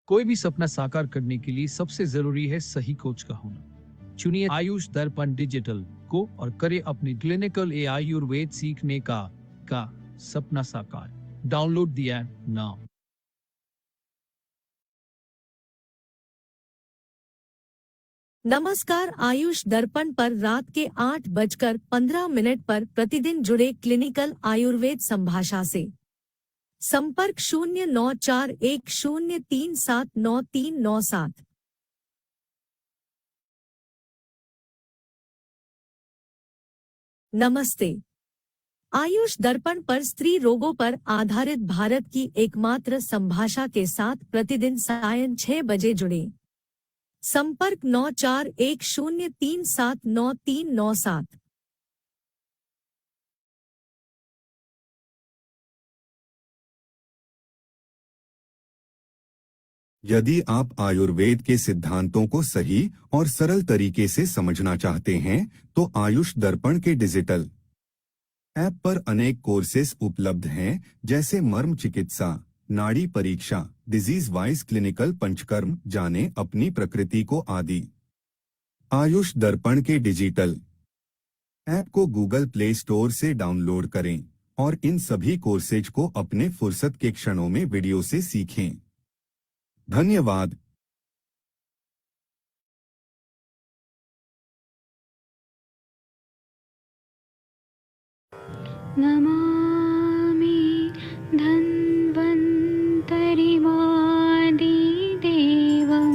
कोई भी सपना साकार करने के लिए सबसे जरूरी है सही कोच का होना। चुनिए आयुष दर्पण डिजिटल को और करे अपनी क्लिनिकल आयुर्वेद सीखने का सपना साकार। Download the app now. नमस्कार। आयुष दर्पण पर रात के 8:15 पर प्रतिदिन जुड़े क्लिनिकल आयुर्वेद संभाषा से। संपर्क 0941037997। नमस्ते। आयुष दर्पण पर स्त्री रोगों पर आधारित भारत की एकमात्र संभाषा के साथ प्रतिदिन सायं 6 बजे जुड़े। संपर्क 9410379397। यदि आप आयुर्वेद के सिद्धांतों को सही और सरल तरीके से समझना चाहते हैं, तो आयुष दर्पण के डिजिटल ऐप पर अनेक कोर्सेस उपलब्ध हैं, जैसे मर्म चिकित्सा, नाड़ी परीक्षा, डिजीज वाइज क्लिनिकल पंचकर्म, जाने अपनी प्रकृति को आदि। आयुष दर्पण के डिजिटल ऐप को गूगल प्ले स्टोर से डाउनलोड करें और इन सभी कोर्सेज को अपने फुर्सत के क्षणों में वीडियो से सीखें। धन्यवाद। नमामि धन्वन्तरिमादिदेवं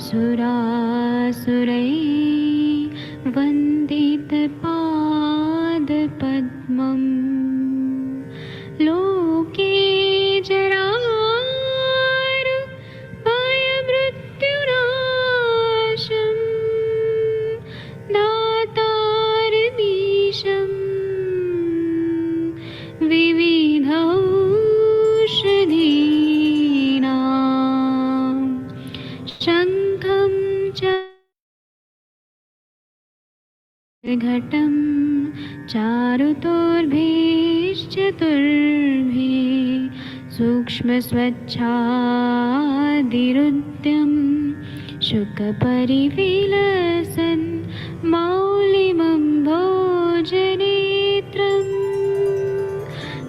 सुरासुरैः वन्दितपादपद्मं लोके जरारुभयमृत्युनाशं दातारमीशं विविधौषधीनां शङ्खं च घटं चारुतोर्भिश्चतुर्भिः सूक्ष्मस्वच्छादिरुद्यं शुकपरिविलसन् मौलिमं भोजनेत्रं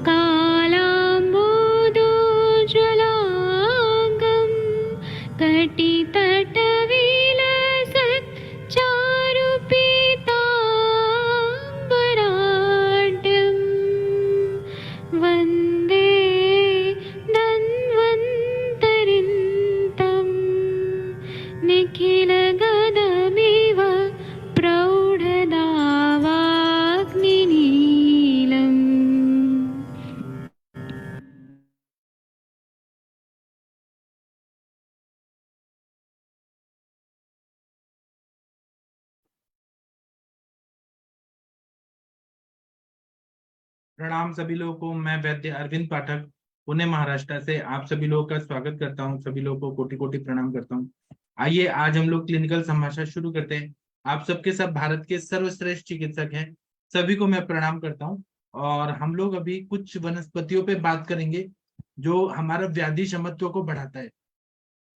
कालाम्बोदोज्ज्वलाङ्गं कटितटविलसत् चारुपीताम्बराढ्यं वन्दे धन्वन्तरिन्तं निखिलगदमिव प्रौढदावाग्निनीलम्। प्रणाम सभी लोगों को। मैं वैद्य अरविंद पाठक पुणे महाराष्ट्र से आप सभी लोगों का स्वागत करता हूं। सभी लोगों को कोटि कोटि प्रणाम करता हूं। आइए आज हम लोग क्लिनिकल संभाषण शुरू करते हैं। आप सबके सब भारत के सर्वश्रेष्ठ चिकित्सक हैं, सभी को मैं प्रणाम करता हूं। और हम लोग अभी कुछ वनस्पतियों पे बात करेंगे जो हमारा व्याधि क्षमत्व को बढ़ाता है,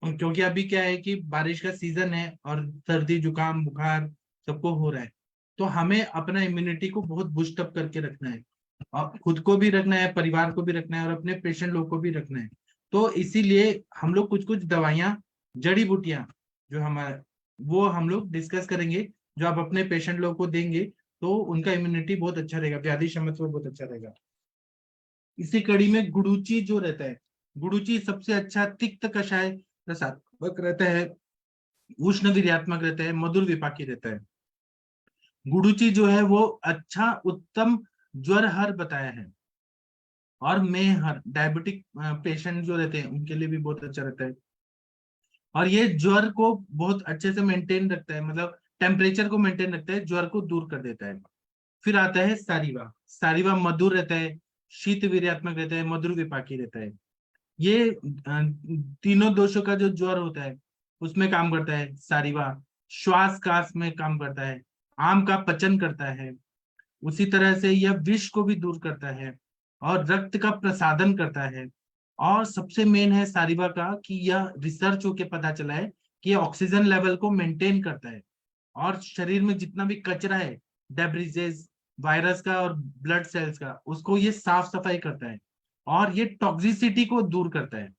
क्योंकि अभी क्या है कि बारिश का सीजन है और सर्दी जुकाम बुखार सबको हो रहा है। तो हमें अपना इम्यूनिटी को बहुत बूस्ट अप करके रखना है और खुद को भी रखना है, परिवार को भी रखना है और अपने पेशेंट लोग को भी रखना है। तो इसीलिए हम लोग कुछ कुछ दवाइयां, जड़ी बूटियां जो हमारे, वो हम लोग डिस्कस करेंगे, जो आप अपने पेशेंट लोग को देंगे तो उनका इम्यूनिटी बहुत अच्छा रहेगा, व्याधि क्षमत्व बहुत अच्छा रहेगा। इसी कड़ी में गुडुचि जो रहता है, गुडुचि सबसे अच्छा तिक्त कषाय प्रसादक रहता है, उष्ण वीर्यात्मक रहता है, मधुर विपाकी रहता है। गुडुचि जो है वो अच्छा उत्तम ज्वर हर बताया है और मेहर डायबिटिक पेशेंट जो रहते हैं उनके लिए भी बहुत अच्छा रहता है। और ये ज्वर को बहुत अच्छे से मेंटेन रखता है, मतलब टेम्परेचर को मेंटेन रखता है, ज्वर को दूर कर देता है। फिर आता है सारीवा। सारीवा मधुर रहता है, शीत वीर्यात्मक रहता है, मधुर विपाकी रहता है। ये तीनों दोषों का जो ज्वर होता है उसमें काम करता है सारीवा। श्वास कास में काम करता है, आम का पचन करता है, उसी तरह से यह विष को भी दूर करता है और रक्त का प्रसादन करता है। और सबसे मेन है सारिबा का कि यह रिसर्च होके पता चला है कि ये ऑक्सीजन लेवल को मेंटेन करता है और शरीर में जितना भी कचरा है, डेब्रिजेस, वायरस का और ब्लड सेल्स का, उसको ये साफ सफाई करता है और ये टॉक्सिसिटी को दूर करता है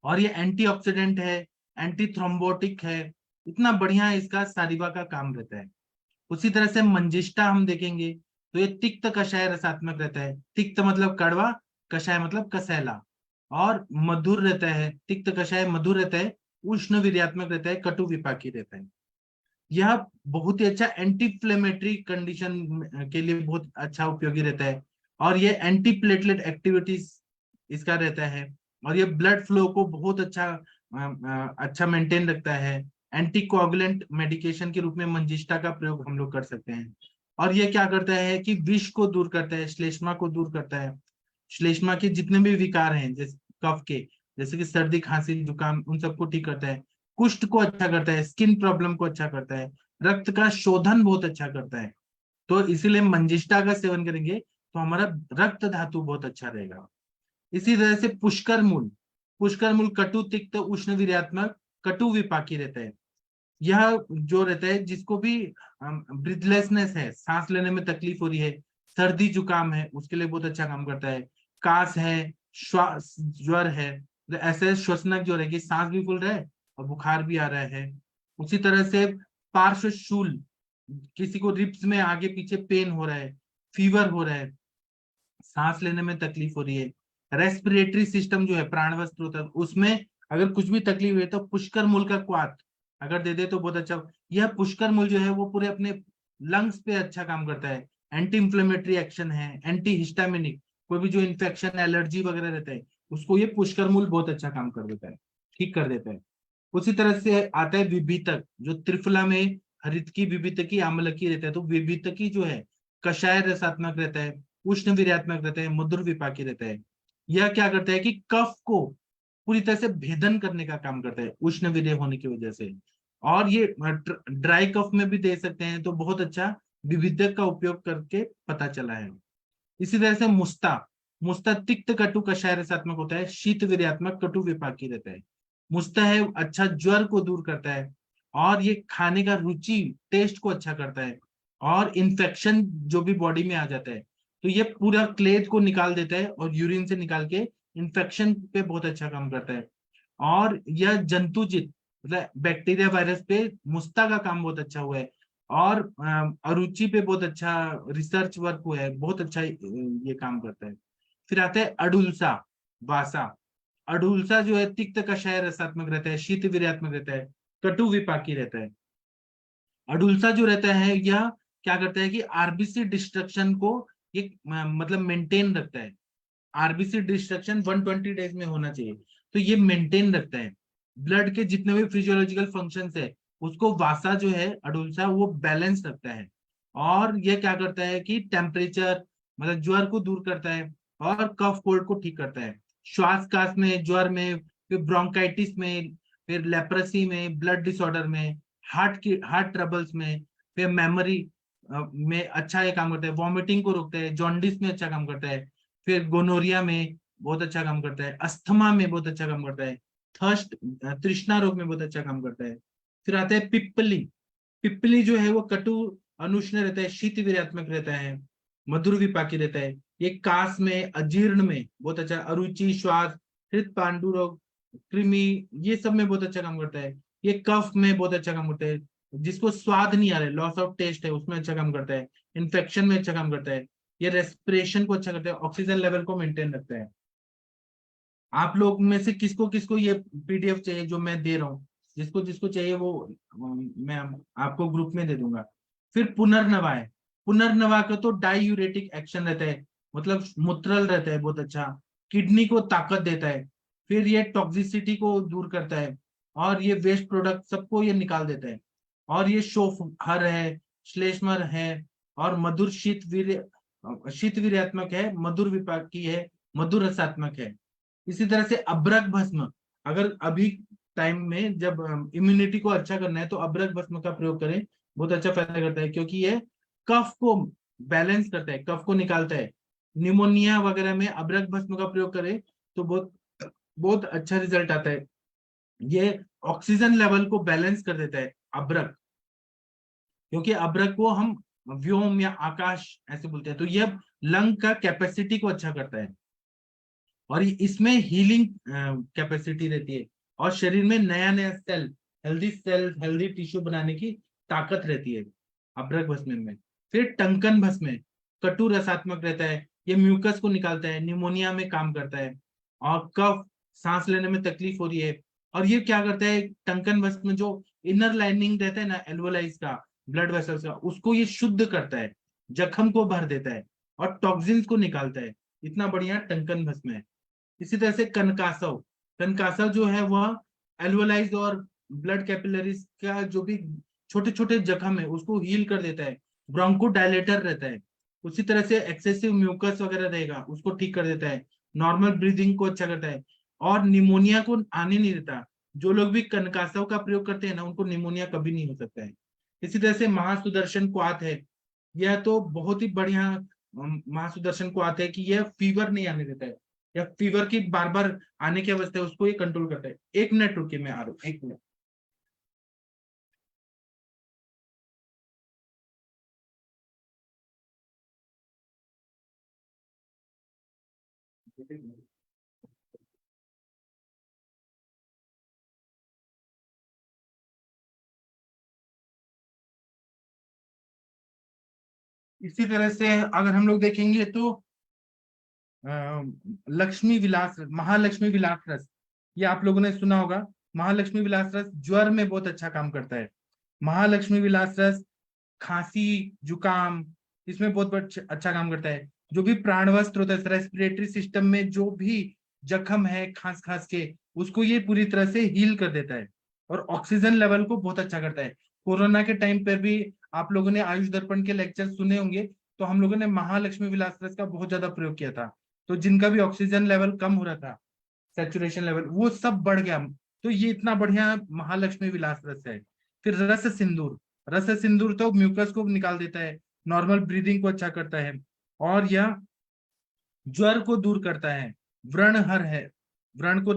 और ये एंटीऑक्सीडेंट है, एंटी थ्रोम्बोटिक है। इतना बढ़िया इसका सारिबा का काम रहता है। उसी तरह से मंजिष्ठा हम देखेंगे तो ये तिक्त कषाय रसात्मक रहता है। तिक्त मतलब कड़वा, कषाय मतलब कसैला, और मधुर रहता है। तिक्त कषाय मधुर रहता है, उष्ण वीर्यात्मक रहता है, कटु विपाकी रहता है। यह बहुत ही अच्छा एंटी इन्फ्लेमेटरी कंडीशन के लिए बहुत अच्छा उपयोगी रहता है और ये एंटी प्लेटलेट एक्टिविटीज इसका रहता है और ये ब्लड फ्लो को बहुत अच्छा मेंटेन रखता है। एंटी कोगुलेंट मेडिकेशन के रूप में मंजिष्ठा का प्रयोग हम लोग कर सकते हैं और ये क्या करता है कि विष को दूर करता है, श्लेष्मा को दूर करता है। श्लेष्मा के जितने भी विकार हैं जैसे कफ के, जैसे कि सर्दी, खांसी, जुकाम, उन सबको ठीक करता है। कुष्ठ को अच्छा करता है, स्किन प्रॉब्लम को अच्छा करता है, रक्त का शोधन बहुत अच्छा करता है। तो इसीलिए मंजिष्ठा का सेवन करेंगे तो हमारा रक्त धातु बहुत अच्छा रहेगा। इसी तरह से पुष्कर मूल, पुष्कर मूल कटु तिक्त उष्ण वीर्यात्मक कटु विपाकी रहता है। यह जो रहता है जिसको भी ब्रीथलेसनेस है, सांस लेने में तकलीफ हो रही है, सर्दी जुकाम है, उसके लिए बहुत अच्छा काम करता है। कास है, श्वास ज्वर है, तो ऐसे श्वसनक जो रहेगी, सांस भी फूल रहा है और बुखार भी आ रहा है। उसी तरह से पार्श्व शूल, किसी को रिब्स में आगे पीछे पेन हो रहा है, फीवर हो रहा है, सांस लेने में तकलीफ हो रही है, रेस्पिरेटरी सिस्टम जो है प्राणवस्त्र होता है उसमें अगर कुछ भी तकलीफ है तो पुष्कर मूल का क्वाथ अगर दे दे तो बहुत अच्छा। यह पुष्कर मूल जो है वो पूरे अपने लंग्स पे अच्छा काम करता है, एंटी इंफ्लेमेटरी एक्शन है, एंटी हिस्टामिनिक, कोई भी जो इन्फेक्शन, एलर्जी वगैरह रहता है उसको ये पुष्कर मूल बहुत अच्छा काम कर देता है, ठीक कर देता है। उसी तरह से आता है विभितक, जो त्रिफला में हरितकी, विभितकी, आम्लकी रहता है। तो विभितकी जो है कषाय रसात्मक रहता है, उष्ण वीर्यात्मक रहता है, मधुर विपाकी रहता है। यह क्या करता है कि कफ को पूरी तरह से भेदन करने का काम करता है उष्ण वीर्य होने की वजह से, और ये ड्राई कफ में भी दे सकते हैं। तो बहुत अच्छा विभितक का उपयोग करके पता चला है। इसी तरह से मुस्ता, मुस्ता तिक्त कटु कषाय रसात्मक होता है, शीत वीर्यात्मक कटु विपाकी रहता है। मुस्ता है अच्छा ज्वर को दूर करता है और ये खाने का रुचि, टेस्ट को अच्छा करता है और इन्फेक्शन जो भी बॉडी में आ जाता है तो ये पूरा क्लेद को निकाल देता है और यूरिन से निकाल के इन्फेक्शन पे बहुत अच्छा काम करता है। और यह जंतुजित मतलब बैक्टीरिया, वायरस पे मुस्ता का काम बहुत अच्छा हुआ है और अरुचि पे बहुत अच्छा रिसर्च वर्क हुआ है, बहुत अच्छा ये काम करता है। फिर आता है अडुलसा, वासा। अडुलसा जो है तिक्त कषाय रसात्मक रहता है, शीत वीर्यात्मक रहता है, कटु विपाकी रहता है। अडुलसा जो रहता है यह क्या करता है कि आरबीसी डिस्ट्रक्शन को ये मतलब मेंटेन रखता है। आरबीसी डिस्ट्रक्शन 120 डेज में होना चाहिए, तो ये मेंटेन रखता है। ब्लड के जितने भी फिजियोलॉजिकल फंक्शंस है उसको वासा जो है अडुलसा वो बैलेंस रखता है और ये क्या करता है कि टेम्परेचर मतलब ज्वर को दूर करता है और कफ कोल्ड को ठीक करता है। श्वास कास में, ज्वर में, फिर ब्रोंकाइटिस में, फिर लेप्रेसी में, ब्लड डिसऑर्डर में, हार्ट ट्रबल्स में, फिर मेमोरी में अच्छा ये काम करता है। वॉमिटिंग को रोकता है, जॉन्डिस में अच्छा काम करता है, फिर गोनोरिया में बहुत अच्छा काम करता है, अस्थमा में बहुत अच्छा काम करता है, थर्स्ट तृष्णा रोग में बहुत अच्छा काम करता है। फिर आता है पिप्पली। पिप्पली जो है वो कटु अनुष्ण रहता है, शीत वीर्यात्मक रहता है, मधुर विपाकी रहता है। ये कास में, अजीर्ण में बहुत अच्छा, अरुचि, श्वास, हृद पांडु रोग, कृमि, ये सब में बहुत अच्छा काम करता है। ये कफ में बहुत अच्छा काम करता है, जिसको स्वाद नहीं आ रहा है, लॉस ऑफ टेस्ट है, उसमें अच्छा काम करता है। इन्फेक्शन में अच्छा काम करता है। ये रेस्पिरेशन को अच्छा करता है, ऑक्सीजन लेवल को मेंटेन रखता है। आप लोग में से किसको किसको ये पीडीएफ चाहिए जो मैं दे रहा हूँ, जिसको जिसको चाहिए वो मैं आपको ग्रुप में दे दूंगा। फिर पुनर्नवा है। पुनर्नवा का तो डाईयूरेटिक एक्शन रहता है, मतलब मूत्रल रहता है, बहुत अच्छा, किडनी को ताकत देता है। फिर ये टॉक्सिसिटी को दूर करता है और ये वेस्ट प्रोडक्ट सबको ये निकाल देता है। और ये शोफहर है, श्लेष्मर है और मधुर शीत वीर्यात्मक है, मधुर विपाकी है, मधुर रसात्मक है। इसी तरह से अब्रक भस्म, अगर अभी टाइम में जब इम्यूनिटी को अच्छा करना है तो अब्रक भस्म का प्रयोग करें, बहुत अच्छा फायदा करता है क्योंकि ये कफ को बैलेंस करता है, कफ को निकालता है। न्यूमोनिया वगैरह में अब्रक भस्म का प्रयोग करें तो बहुत बहुत अच्छा रिजल्ट आता है। ये ऑक्सीजन लेवल को बैलेंस कर देता है अब्रक, क्योंकि अब्रक को हम व्योम या आकाश ऐसे बोलते हैं। तो ये लंग का कैपेसिटी को अच्छा करता है और इसमें हीलिंग कैपेसिटी रहती है और शरीर में नया नया सेल हेल्दी टिश्यू बनाने की ताकत रहती है अब्रक भस्म में। फिर टंकन भस्म कटु रसात्मक रहता है, ये म्यूकस को निकालता है, निमोनिया में काम करता है और कफ सांस लेने में तकलीफ हो रही है। और ये क्या करता है, टंकन भस्म जो इनर लाइनिंग रहता है ना एल्वोलाइज का, ब्लड वेसल्स का, उसको ये शुद्ध करता है, जख्म को भर देता है और टॉक्सिन्स को निकालता है। इतना बढ़िया टंकन भस्म है। इसी तरह से कनकासव, कनकासव जो है वह एल्वोलाइज और ब्लड कैपिलरीज का जो भी छोटे छोटे जख्म है उसको हील कर देता है, ब्रोंको डायलेटर रहता है। उसी तरह से एक्सेसिव म्यूकस वगैरह रहेगा उसको ठीक कर देता है, नॉर्मल ब्रीदिंग को अच्छा करता है और निमोनिया को आने नहीं देता। जो लोग भी कनकासव का प्रयोग करते हैं ना उनको निमोनिया कभी नहीं हो सकता है। इसी तरह से महासुदर्शन क्वाथ है, यह तो बहुत ही बढ़िया महासुदर्शन क्वाथ है कि यह फीवर नहीं आने देता है या फीवर की बार बार आने की अवस्था है उसको ये कंट्रोल करता है। 1 मिनट रुकिए, मैं आ रहा हूँ, 1 मिनट। इसी तरह से अगर हम लोग देखेंगे तो लक्ष्मी विलास रस, महालक्ष्मी विलास रस, ये आप लोगों ने सुना होगा। महालक्ष्मी विलास रस ज्वर में बहुत अच्छा काम करता है। महालक्ष्मी विलास रस खांसी जुकाम इसमें बहुत अच्छा काम करता है। जो भी प्राणवस्त्र होता है रेस्पिरेटरी सिस्टम में, जो भी जख्म है खांस खांस के, उसको ये पूरी तरह से हील कर देता है और ऑक्सीजन लेवल को बहुत अच्छा करता है। कोरोना के टाइम पर भी आप लोगों ने आयुष दर्पण के लेक्चर सुने होंगे, तो हम लोगों ने महालक्ष्मी विलास रस का बहुत ज्यादा प्रयोग किया था। तो जिनका भी ऑक्सीजन लेवल कम हो रहा था, सैचुरेशन लेवल, वो सब बढ़ गया। तो ये इतना बढ़िया महालक्ष्मी विलास रस है। फिर रस सिंदूर, रस सिंदूर तो म्यूकस को निकाल देता है, नॉर्मल ब्रीदिंग को अच्छा करता है और यह ज्वर को दूर करता है, व्रण हर है, व्रण को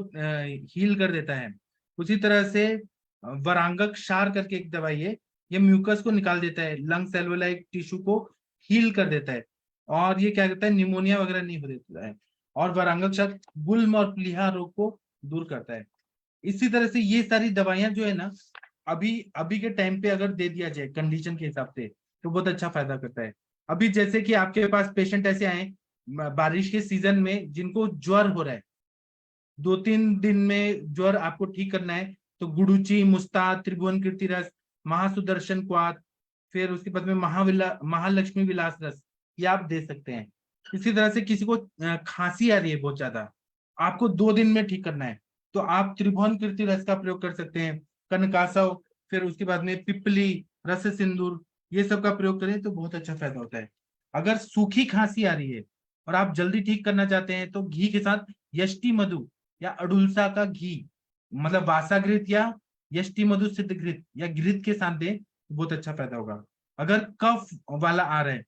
हील कर देता है। उसी तरह से वरांगक क्षार करके एक दवाई है, ये म्यूकस को निकाल देता है, लंग्स एल्वोलाइक टिश्यू को हील कर देता है और ये क्या करता है, निमोनिया वगैरह नहीं हो देता है। और वरांगक क्षार गुल्म और प्लीहा रोग को दूर करता है। इसी तरह से ये सारी दवाइयां जो है ना, अभी अभी के टाइम पे अगर दे दिया जाए कंडीशन के हिसाब से तो बहुत अच्छा फायदा करता है। अभी जैसे कि आपके पास पेशेंट ऐसे आए बारिश के सीजन में जिनको ज्वर हो रहा है, 2-3 दिन में ज्वर आपको ठीक करना है, तो गुडुची, मुस्ताद, त्रिभुवन कीर्ति रस, महासुदर्शन क्वाथ, फिर उसके बाद में महालक्ष्मी विलास रस, ये आप दे सकते हैं। इसी तरह से किसी को खांसी आ रही है बहुत ज्यादा, आपको 2 दिन में ठीक करना है, तो आप त्रिभुवन कीर्ति रस का प्रयोग कर सकते हैं, कनकासव, फिर उसके बाद में पिपली, रस सिंदूर, ये सब का प्रयोग करें तो बहुत अच्छा फायदा होता है। अगर सूखी खांसी आ रही है और आप जल्दी ठीक करना चाहते हैं तो घी के साथ यष्टि मधु या अडुलसा का घी, मतलब वासाघृत या यष्टि मधु सिद्ध घृत या घृत के साथ दें तो बहुत अच्छा फायदा होगा। अगर कफ वाला आ रहा है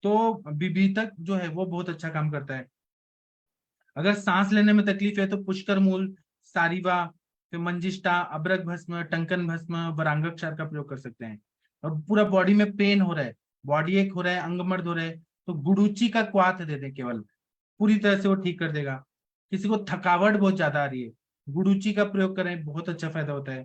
तो बिभीतक जो है वो बहुत अच्छा काम करता है। अगर सांस लेने में तकलीफ है तो पुष्कर मूल, सारिवा, फिर मंजिष्ठा, अब्रक भस्म, टंकन भस्म, वरांगक क्षार का प्रयोग कर सकते हैं। और पूरा बॉडी में पेन हो रहा है, बॉडी एक हो रहा है, अंग मर्द हो रहा है, तो गुडुची का क्वाथ दे दें, केवल पूरी तरह से वो ठीक कर देगा। किसी को थकावट बहुत ज्यादा आ रही है, गुडुची का प्रयोग करें, बहुत अच्छा फायदा होता है।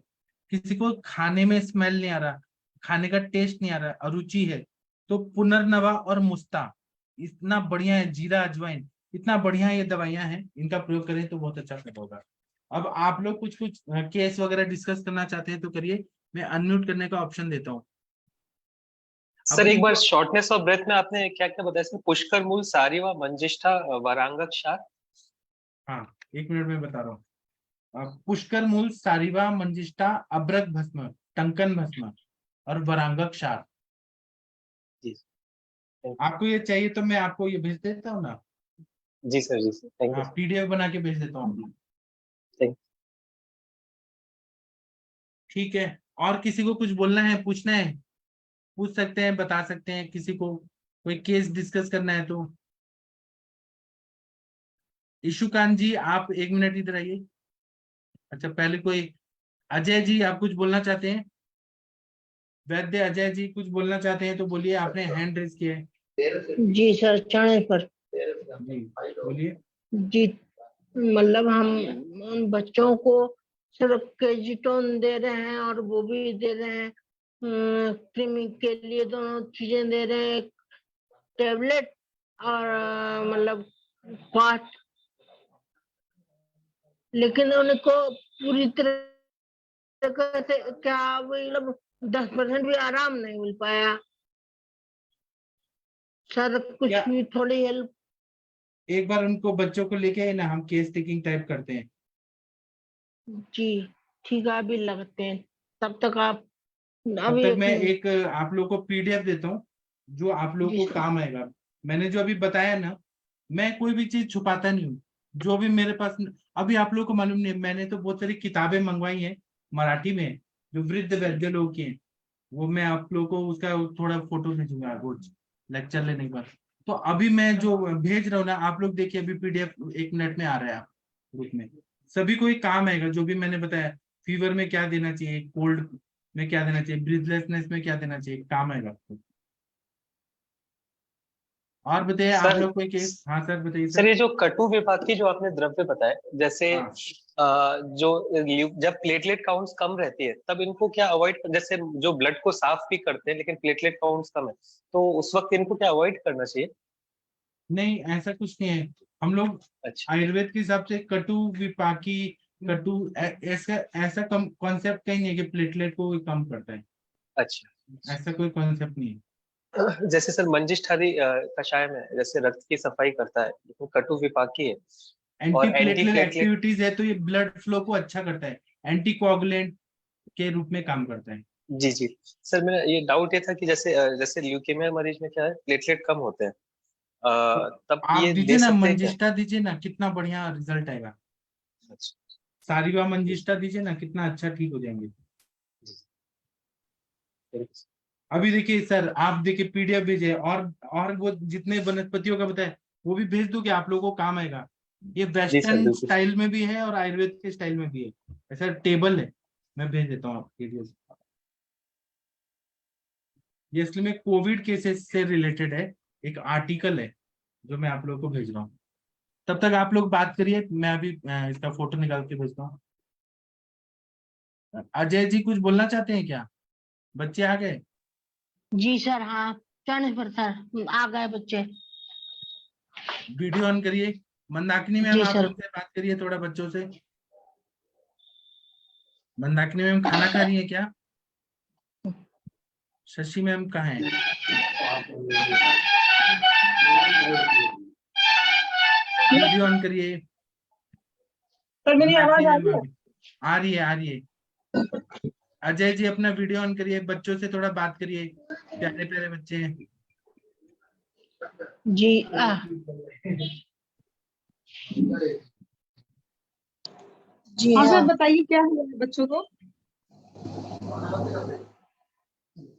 किसी को खाने में स्मेल नहीं आ रहा, खाने का टेस्ट नहीं आ रहा, अरुचि है, तो पुनर्नवा और मुस्ता इतना बढ़िया है, जीरा अजवाइन, इतना बढ़िया ये दवाइयां हैं, इनका प्रयोग करें तो बहुत अच्छा फायदा होगा। अब आप लोग कुछ कुछ केस वगैरह डिस्कस करना चाहते हैं तो करिए, मैं अनम्यूट करने का ऑप्शन देता हूँ। सर एक बार शॉर्टनेस ऑफ ब्रेथ में आपने क्या क्या बताया इसमें? पुष्कर मूल, सारिवा, मंजिष्ठा, वरांगक क्षार। हाँ 1 मिनट में बता रहा हूँ। पुष्कर मूल, सारिवा, मंजिष्ठा, अब्रक भस्म, टंकन भस्म और वरांगक क्षार। जी आपको ये चाहिए तो मैं आपको ये भेज देता हूँ ना। जी सर, जी सर, थैंक यू। PDF बना के भेज देता हूँ। ठीक है, और किसी को कुछ बोलना है, पूछना है, पूछ सकते हैं, बता सकते हैं। किसी को कोई केस डिस्कस करना है तो ईशुकांत जी आप 1 मिनट इधर आइए। अच्छा पहले कोई अजय जी आप कुछ बोलना चाहते हैं? वैद्य अजय जी कुछ बोलना चाहते हैं तो बोलिए, आपने हैंड रेज किया है। जी सर, चने पर जी बोलिए। जी, मतलब हम बच्चों को सिर्फ केजीटोन दे रहे हैं और वो भी दे रहे हैं, कृमि के लिए दोनों चीजें दे रहे हैं, टेबलेट और मतलब क्वाट, लेकिन उनको पूरी तरह से क्या मतलब 10% भी आराम नहीं मिल पाया सर, कुछ क्या भी थोड़ी हेल्प। एक बार उनको बच्चों को लेके आए ना, हम केस टेकिंग टाइप करते हैं। जी ठीक है, अभी लगते हैं, तब तक आप तब अभी तक 1 मैं मिनट। एक आप लोगों को पीडीएफ देता हूँ जो आप लोगों जी को सर। काम आएगा। मैंने जो अभी बताया ना, मैं कोई भी चीज छुपाता नहीं हूँ। जो भी मेरे पास अभी आप लोगों को मालूम नहीं, मैंने तो बहुत सारी किताबें मंगवाई हैं मराठी में, जो वृद्ध वैद्य लोग की हैं। वो मैं आप लोगों को उसका थोड़ा फोटो भेजूंगा रोज लेक्चर लेने के बाद। तो अभी मैं जो भेज रहा हूँ ना, आप लोग देखिए, अभी पीडीएफ 1 मिनट में आ रहा है आप ग्रुप में। सभी को एक काम आएगा जो भी मैंने बताया। फीवर में क्या देना चाहिए, कोल्ड में क्या देना चाहिए, ब्रीथलेसनेस में क्या देना चाहिए, काम आएगा आपको। और बताइए आप सर लोग कोई केस। हाँ सर बताइए सर, सर। ये जो कटु विभाग की जो आपने द्रव्य बताए, जैसे हाँ जो जब प्लेटलेट काउंट्स कम रहती है तब इनको क्या अवॉइड, जैसे जो ब्लड को साफ भी करते हैं लेकिन प्लेटलेट काउंट्स कम है, तो उस वक्त इनको क्या अवॉइड करना चाहिए? नहीं, ऐसा कुछ नहीं है। हम लोग अच्छा आयुर्वेद के हिसाब से कटु विपाकी कटु ऐसा ऐसा कम कॉन्सेप्ट कहीं नहीं है कि प्लेटलेट को कम करता है। अच्छा। ऐसा कोई कॉन्सेप्ट नहीं है। जैसे सर मंजिष्ठादि कषाय में जैसे रक्त की सफाई करता है, लेकिन कटु विपाकी है एंटी और एंटी प्लेटलेट प्लेटलेट। एक्टिविटीज है तो ये ब्लड फ्लो को अच्छा करता है, एंटी कोगुलेंट के रूप में काम करता है। जी जी। सर मेरा ये डाउट ये था कि जैसे जैसे ल्यूकेमिया मरीज में क्या है, प्लेटलेट कम होते हैं, तो तब आप ये दीजिए दे ना, सकते हैं क्या? मंजिष्ठा दीजिए ना, कितना बढ़िया रिजल्ट आएगा। अच्छा। सारीवा मंजिष्ठा दीजिए ना, कितना अच्छा ठीक हो जाएंगे। जी। अभी देखिए सर, आप देखिए पीडीएफ भेजे, और वो जितने वनस्पतियों का बताया वो भी भेज दूंगे, आप लोगों को काम आएगा। ये जी सर वेस्टर्न बिल्कुल। स्टाइल में भी है और आयुर्वेद के स्टाइल में भी है। ऐसा टेबल है, मैं भेज देता हूँ आपके लिए। ये असली में कोविड केसेस से रिलेटेड है, एक आर्टिकल है जो मैं आप लोगों को भेज रहा हूँ। तब तक आप लोग बात करिए, मैं अभी इसका फोटो निकाल के भेजता हूँ। अजय जी कुछ बोलना चाहते हैं क्या? बच्चे आ गए? जी सर, हाँ, चने पर सर आ गए बच्चे। वीडियो ऑन करिए। मंदाकिनी मैम जी आप सर। इनसे बात करिए थोड़ा बच्चों से। मंदाकिनी मैम खाना खा रही है क्या? शशि मैम कहाँ है? वीडियो ऑन करिए। सर मेरी मंदाकिनी आवाज आ मैम रही है? आ रही है, आ रही है। अजय जी अपना वीडियो ऑन करिए, बच्चों से थोड़ा बात करिए, प्यारे प्यारे बच्चे हैं। जी जी हाँ हाँ। सर, बताइए क्या हुआ है बच्चों को?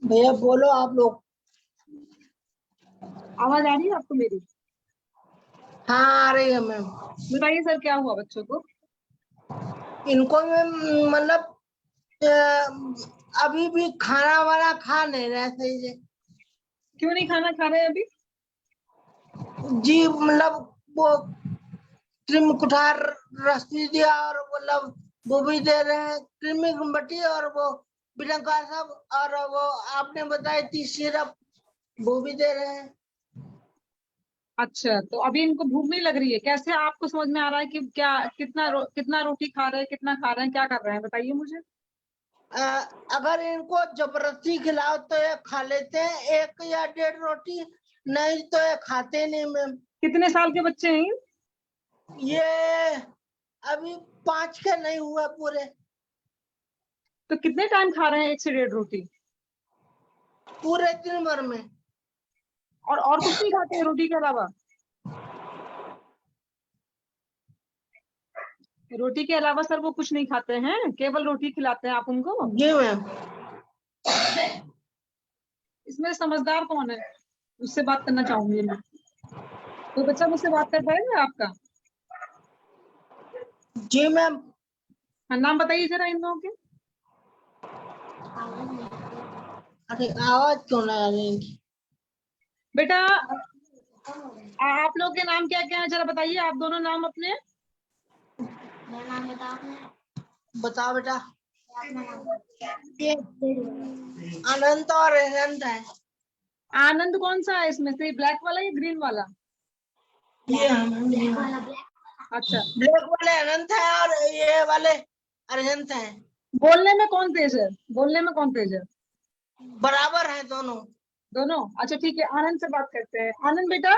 भैया बोलो आप लोग। आवाज आ रही है आपको मेरी? हाँ आ रही है मैम। बताइए सर, क्या हुआ बच्चों को? इनको मैम मतलब अभी भी खाना वाना खा नहीं रहे सही से। क्यों नहीं खाना खा रहे हैं अभी? जी मतलब वो क्रीम कुठार रस भी दिया और मतलब वो भी दे रहे हैं, क्रीमी बटी और वो बिरंगा सब, और वो आपने बताया थी सिरप, वो भी दे रहे हैं। अच्छा, तो अभी इनको भूख नहीं लग रही है? कैसे आपको समझ में आ रहा है कि क्या कितना रोटी खा रहे हैं, कितना खा रहे हैं, क्या कर रहे हैं, बताइए मुझे। अगर इनको जबरदस्ती खिलाओ तो ये खा लेते हैं 1 या 1.5 रोटी, नहीं तो ये खाते नहीं मैम। कितने साल के बच्चे हैं ये? ये अभी 5 के नहीं हुआ पूरे। तो कितने टाइम खा रहे हैं 1 से 1.5 रोटी? पूरे दिन भर में। और कुछ नहीं खाते हैं रोटी के अलावा? रोटी के अलावा सर वो कुछ नहीं खाते हैं, केवल रोटी खिलाते हैं आप उनको? जी मैम। इसमें समझदार कौन है? उससे बात करना चाहूंगी मैं। कोई बच्चा मुझसे बात कर पाएगा आपका? जी मैम। हाँ, नाम बताइए जरा इन लोगों के। अरे आवाज क्यों ना आ रही इनकी? बेटा आप लोग के नाम क्या क्या है जरा बताइए, आप दोनों नाम अपने। बताओ बेटा। अनंत और अनंत है। आनंद कौन सा है इसमें से, ब्लैक वाला या ग्रीन वाला? ये अच्छा, ब्लैक वाले अनंत है और ये वाले अरहंत है। बोलने में कौन तेज है? बोलने में कौन तेज है? बराबर है दोनों। दोनों? अच्छा ठीक है, आनंद से बात करते हैं। आनंद बेटा,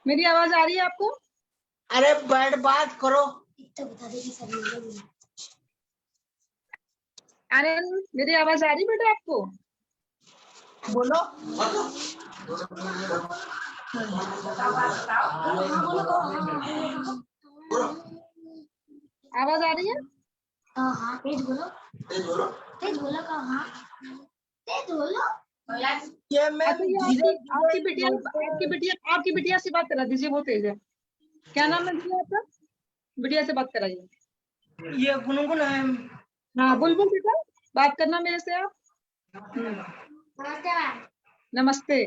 मेरी आवाज आ रही है आपको? अरे बैठ बात करो। आनंद मेरी आवाज आ रही बेटा आपको? बोलो। आवाज आ रही है? हाँ तेज बोलो, तेज बोलो, तेज बोलो का हाँ तेज बोलो। ये मैं अच्छा, ये आपकी बिटिया से बात करा दीजिए, वो तेज है। क्या नाम है बिटिया आपका? बिटिया से बात कराइए। ये गुनगुन है। हाँ बुलबुल बेटा, बात करना मेरे से आप। नमस्ते मैम। नमस्ते।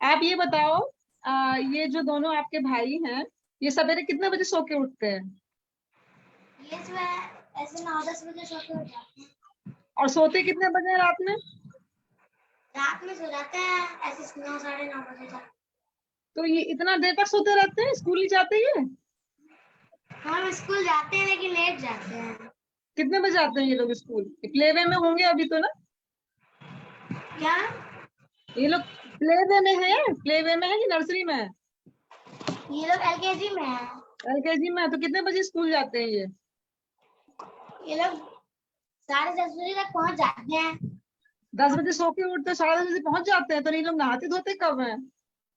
आप ये बताओ, ये जो दोनों आपके भाई हैं, ये सवेरे कितने बजे सो के उठते हैं? ये सुबह ऐसे 9-10 बजे सो के उठ जाते हैं। और सोते कितने बजे हैं रात में? रात में सो जाते हैं ऐसे 9-9:30 बजे तक। तो ये इतना देर तक सोते रहते हैं, स्कूल ही जाते हैं? हम स्कूल जाते हैं लेकिन लेट जाते हैं। कितने बजे आते हैं ये लोग स्कूल? प्ले वे में होंगे अभी तो ना? क्या? ये लोग प्ले वे में है? प्ले वे में है कि नर्सरी में है? ये लोग एलकेजी में है। एलकेजी में है। तो कितने बजे स्कूल जाते हैं ये? ये लोग 10:30 बजे तक पहुंच जाते हैं। 10 बजे सो के उठते 10:30 बजे पहुंच जाते हैं। तो ये लोग नहाते धोते कब हैं?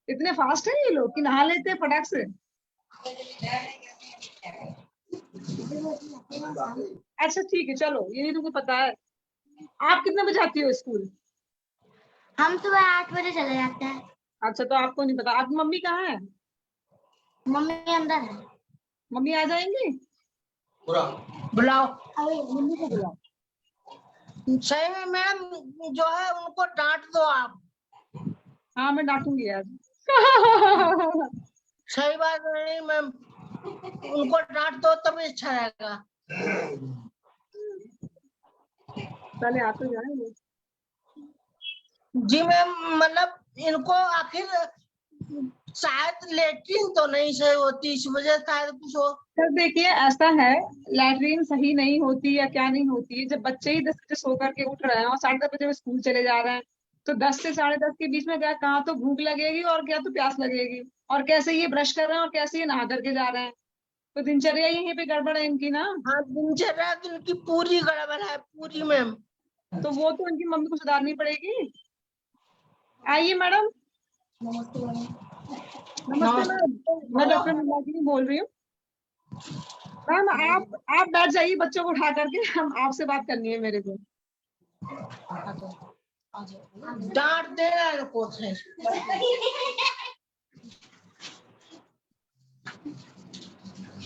इतने फास्ट है ये लोग कि नहा लेते हैं फटाक से? अच्छा ठीक है, चलो ये नहीं तुमको पता है। आप कितने बजे आती हो स्कूल? हम सुबह 8 बजे चले जाते हैं। अच्छा, तो आपको नहीं पता। आपकी मम्मी कहाँ है? मम्मी अंदर है। मम्मी आ जाएंगी? बुलाओ। अरे मम्मी को बुलाओ। सही में मैम जो है उनको डांट दो आप। हाँ मैं डांटूंगी आज। सही बात नहीं मैम, उनको डांट दो तभी अच्छा रहेगा। पहले आप तो जाएंगे। जी मैम, मतलब इनको आखिर शायद लेटरिन तो नहीं सही होती, इस वजह से शायद कुछ हो। सर देखिए ऐसा है, लैट्रिन सही नहीं होती या क्या नहीं होती है, जब बच्चे ही 10 बजे सो करके उठ रहे हैं और 10:30 बजे स्कूल चले जा रहे हैं, तो 10 से 10:30 के बीच में क्या कहाँ तो भूख लगेगी और क्या तो प्यास लगेगी, और कैसे ये ब्रश कर रहे हैं और कैसे ये नहा करके जा रहे हैं, तो दिनचर्या यहीं पे गड़बड़ है इनकी ना। हाँ दिनचर्या तो इनकी पूरी गड़बड़ है, पूरी मैम। तो वो तो इनकी मम्मी को सुधारनी पड़ेगी। आइए मैडम। नमस्ते मैम। नमस्ते मैम, मैं डॉक्टर मंदाकिनी बोल रही हूँ। मैम आप बैठ जाइए, बच्चों को उठा करके हम आपसे बात करनी है मेरे को। डांट देना इनको से।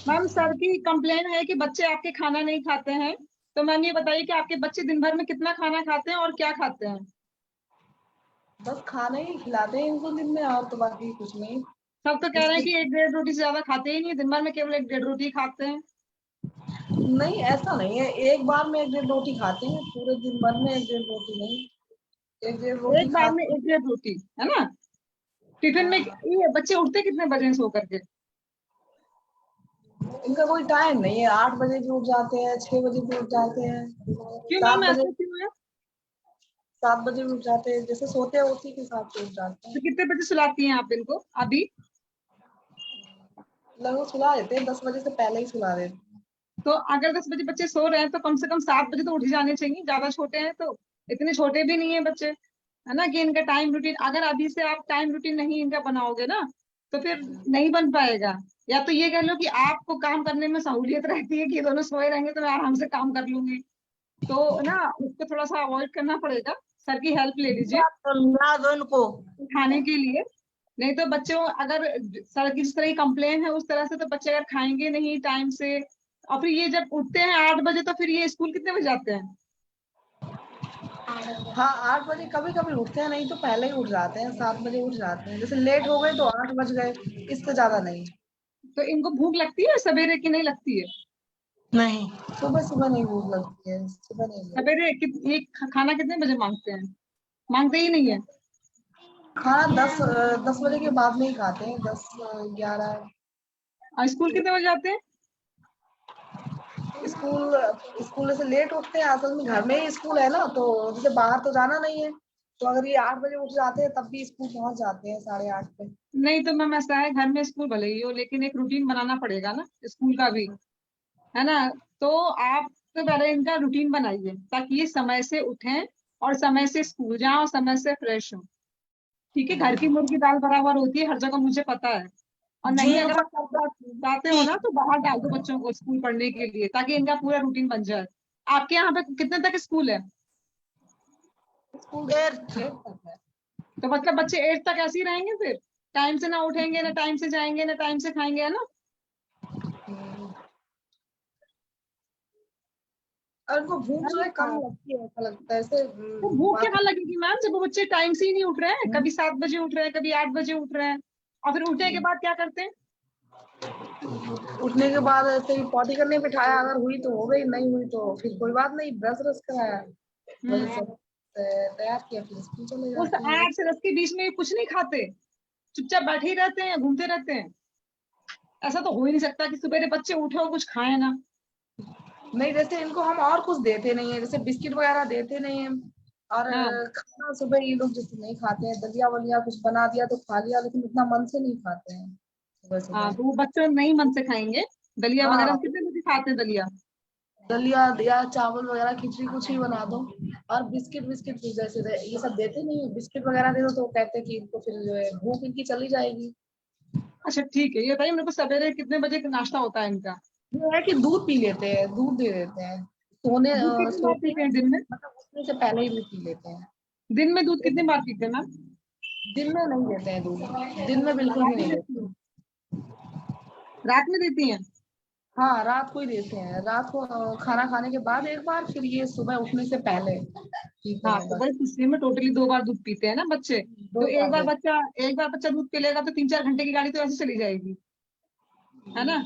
मैम सर की कंप्लेन है कि बच्चे आपके खाना नहीं खाते हैं, तो मैम ये बताइए कि आपके बच्चे दिन भर में कितना खाना खाते हैं और क्या खाते हैं? बस खाना ही खिलाते हैं इनको दिन में, और तो बाकी कुछ नहीं। सब तो कह रहे हैं कि 1-1.5 रोटी से ज्यादा खाते ही नहीं, दिन भर में केवल 1-1.5 रोटी खाते हैं। नहीं ऐसा नहीं है, एक बार में 1-1.5 रोटी खाते हैं, पूरे दिन भर में 1-1.5 रोटी नहीं, 1-1.5 रोटी एक बार में 1-1.5 रोटी है ना? टिफिन में ये बच्चे उठते कितने बजे सो करके? इनका कोई टाइम नहीं है, 8 बजे भी उठ जाते हैं, 6 बजे भी उठ जाते हैं, क्यों 7 मैम बजे ऐसा क्यों है? 7 बजे भी उठ जाते हैं, जैसे सोते हैं उसी के हिसाब से उठ जाते हैं। तो कितने बजे सुलाती हैं आप इनको अभी? लगभग सुला देते हैं, 10 बजे से पहले ही सुला देते हैं। तो अगर 10 बजे बच्चे सो रहे हैं तो कम से कम 7 बजे तो उठ जाने चाहिए, ज्यादा छोटे हैं तो। इतने छोटे भी नहीं है बच्चे, है ना, कि इनका टाइम रूटीन, अगर अभी से आप टाइम रूटीन नहीं इनका बनाओगे ना तो फिर नहीं बन पाएगा। या तो ये कह लो कि आपको काम करने में सहूलियत रहती है कि ये दोनों सोए रहेंगे तो मैं आराम से काम कर लूंगी, तो ना उसको थोड़ा सा अवॉइड करना पड़ेगा। सर की हेल्प ले लीजिए समझा दो इनको खाने के लिए। नहीं तो बच्चों, अगर सर की जिस तरह की कंप्लेन है उस तरह से, तो बच्चे अगर खाएंगे नहीं टाइम से और फिर ये जब उठते हैं 8 बजे तो फिर ये स्कूल कितने बजे जाते हैं? हाँ 8 बजे कभी कभी उठते हैं, नहीं तो पहले ही उठ जाते हैं, 7 बजे उठ जाते हैं। जैसे लेट हो गए तो 8 बज गए, इससे ज्यादा नहीं। तो इनको भूख लगती है सवेरे की नहीं लगती है? नहीं, सुबह सुबह नहीं भूख लगती है, सुबह नहीं लगती। सवेरे ये खाना कितने बजे मांगते हैं? मांगते ही नहीं है। खाना 10 बजे के बाद में ही खाते हैं, 10 11। और स्कूल कितने बजे जाते हैं? स्कूल स्कूल से लेट उठते हैं, असल में घर में ही स्कूल है ना, तो जैसे बाहर तो जाना नहीं है, तो अगर ये 8 बजे उठ जाते हैं तब भी स्कूल पहुंच जाते हैं 8:30 पे। नहीं तो मैम ऐसा है, घर में स्कूल भले ही हो लेकिन एक रूटीन बनाना पड़ेगा ना स्कूल का भी, है ना? तो आप तो पहले इनका रूटीन बनाइए ताकि ये समय से उठें और समय से स्कूल जाएं और समय से फ्रेश हो। ठीक है, घर की मुर्गी दाल बराबर होती है हर जगह, मुझे पता है। और नहीं अगर आप जाते हो ना तो बाहर डाल दो बच्चों को स्कूल पढ़ने के लिए ताकि इनका पूरा रूटीन बन जाए। आपके यहाँ पे कितने तक स्कूल है? स्कूल 8 तक है। तो मतलब बच्चे 8 तक ऐसे ही रहेंगे फिर? टाइम से ना उठेंगे, ना टाइम से जाएंगे, ना टाइम से खाएंगे, है ना? और उनको भूख जो है कम लगती है, ऐसा लगता है ऐसे। तो भूख क्या लगेगी मैम जब वो बच्चे टाइम से ही नहीं उठ रहे हैं? कभी 7 बजे उठ रहे हैं, कभी 8 बजे उठ रहे हैं, और फिर उठने के बाद क्या करते हैं? उठने के बाद ऐसे ही पॉटी करने बिठाया, अगर हुई तो हो गई, नहीं हुई तो फिर कोई बात नहीं, ब्रश व्रश कराया, वही सब तैयार किया, फिर स्कूल चले उस जाते हैं। 8 से 10 के बीच में कुछ नहीं खाते, चुपचाप बैठे ही रहते हैं, घूमते रहते हैं? ऐसा तो हो ही नहीं सकता कि सुबह बच्चे उठे और कुछ खाए ना। नहीं, जैसे इनको हम और कुछ देते नहीं है, जैसे बिस्किट वगैरह देते नहीं है, और हाँ। खाना सुबह ये लोग जैसे नहीं खाते हैं, दलिया वलिया कुछ बना दिया तो खा लिया, लेकिन इतना मन से नहीं खाते हैं सुबह हाँ सुबह। तो वो बच्चे नहीं मन से खाएंगे दलिया हाँ, वगैरह। कितने बजे खाते हैं दलिया? दलिया या चावल वगैरह खिचड़ी कुछ ही बना दो, और बिस्किट बिस्किट जैसे ये सब देते नहीं है, बिस्किट वगैरह दे दो तो कहते हैं कि इनको फिर जो है भूख इनकी चली जाएगी। अच्छा ठीक है, ये बताइए मेरे को सवेरे कितने बजे का नाश्ता होता है इनका? ये है कि दूध पी लेते हैं, दूध दे देते हैं, दूध कितनी बार सोते पीते हैं हैं दिन में? मतलब उठने से पहले ही दूध पी लेते हैं। दिन में दूध कितनी बार पीते हैं मैम? दिन में नहीं देते हैं दूध, दिन में बिल्कुल भी नहीं देते। रात में देती हैं? हाँ, रात को ही देते हैं, रात को खाना खाने के बाद एक बार, फिर ये सुबह उठने से पहले पीते हाँ हैं तो बस। बस इसलिए में टोटली 2 बार दूध पीते हैं ना बच्चे। तो एक बार बच्चा दूध पी लेगा तो 3-4 घंटे की गाड़ी तो ऐसे चली जाएगी, है ना?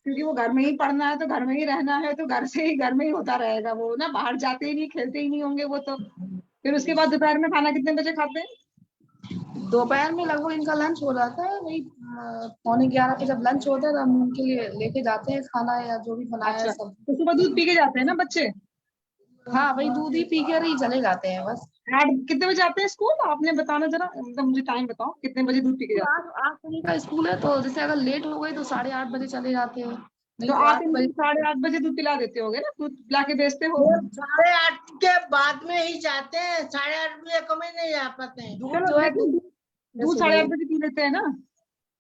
क्योंकि वो घर में ही पढ़ना है तो घर में ही रहना है, तो घर में ही होता रहेगा वो ना, बाहर जाते ही नहीं, खेलते ही नहीं होंगे वो तो। फिर उसके बाद दोपहर में खाना कितने बजे खाते हैं? दोपहर में लगभग इनका लंच हो जाता है, वही 11:15 पे जब लंच होता है तो हम उनके लिए लेके जाते हैं खाना या जो भी बनाया है अच्छा, सब। तो सुबह दूध पी के जाते हैं ना बच्चे? हाँ, वही दूध ही पी कर ही चले जाते हैं बस। कितने बजे आते हैं स्कूल? आपने बताना जरा, मतलब मुझे टाइम बताओ कितने बजे दूध पी के जाते हैं? 8 बजे का स्कूल है, तो जैसे अगर लेट हो गई तो 8:30 बजे चले जाते हैं, नहीं तो तो आप 8 इनको बजे। 8:30 बजे दूध पिला देते होगे ना, दूध पिला के भेजते हो? 8:30 के बाद में ही जाते हैं, 8:30 बजे कभी नहीं जा पाते हैं। चलो जो है लेकिन दूध 8:30 बजे पी लेते हैं ना?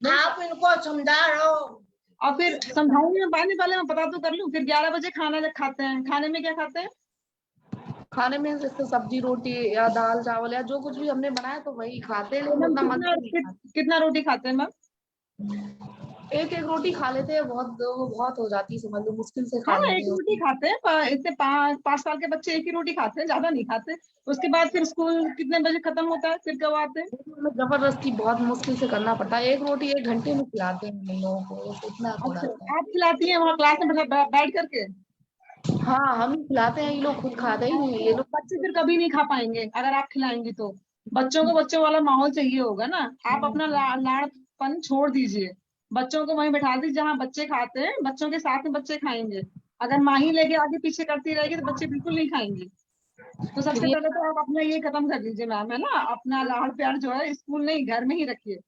आप इनको समझा रहे हो। और फिर समझाऊंगी मैं, पहले मैं पता तो कर लूं। फिर 11 बजे खाना जब खाते हैं, खाने में क्या खाते हैं? खाने में जैसे सब्जी रोटी या दाल चावल या जो कुछ भी हमने बनाया तो वही खाते हैं, तो लेकिन मैम उतना मन से नहीं कितना रोटी खाते हैं मैम? खाते। एक एक रोटी खा लेते हैं, बहुत हो जाती है, समझ लो मुश्किल से खा हाँ एक लेते हैं। रोटी खाते हैं, इतने 5 साल के बच्चे एक ही रोटी खाते हैं, ज्यादा नहीं खाते। उसके बाद फिर स्कूल कितने बजे खत्म होता है, फिर कब आते हैं? हमें जबरदस्ती बहुत मुश्किल से करना पड़ता है, एक रोटी 1 घंटे में खिलाते हैं हम लोगों को, बस इतना थोड़ा अच्छा, सा। आप खिलाती हैं वहाँ क्लास में बैठ करके? हाँ, हम ही खिलाते हैं, ये लोग खुद खाते ही नहीं है, ये लोग। बच्चे फिर कभी नहीं खा पाएंगे अगर आप खिलाएंगी तो। बच्चों को बच्चों वाला माहौल चाहिए होगा ना। आप अपना लाड़पन छोड़ दीजिए, बच्चों को वहीं बैठा दीजिए जहाँ बच्चे खाते हैं, बच्चों के साथ में बच्चे खाएंगे। अगर माँ ही लेके आगे पीछे करती रहेगी तो बच्चे बिल्कुल नहीं खाएंगे। तो सबसे पहले तो आप अपना ये खत्म कर लीजिए मैम, है ना? अपना लाड़ प्यार जो है स्कूल नहीं घर में ही रखिए।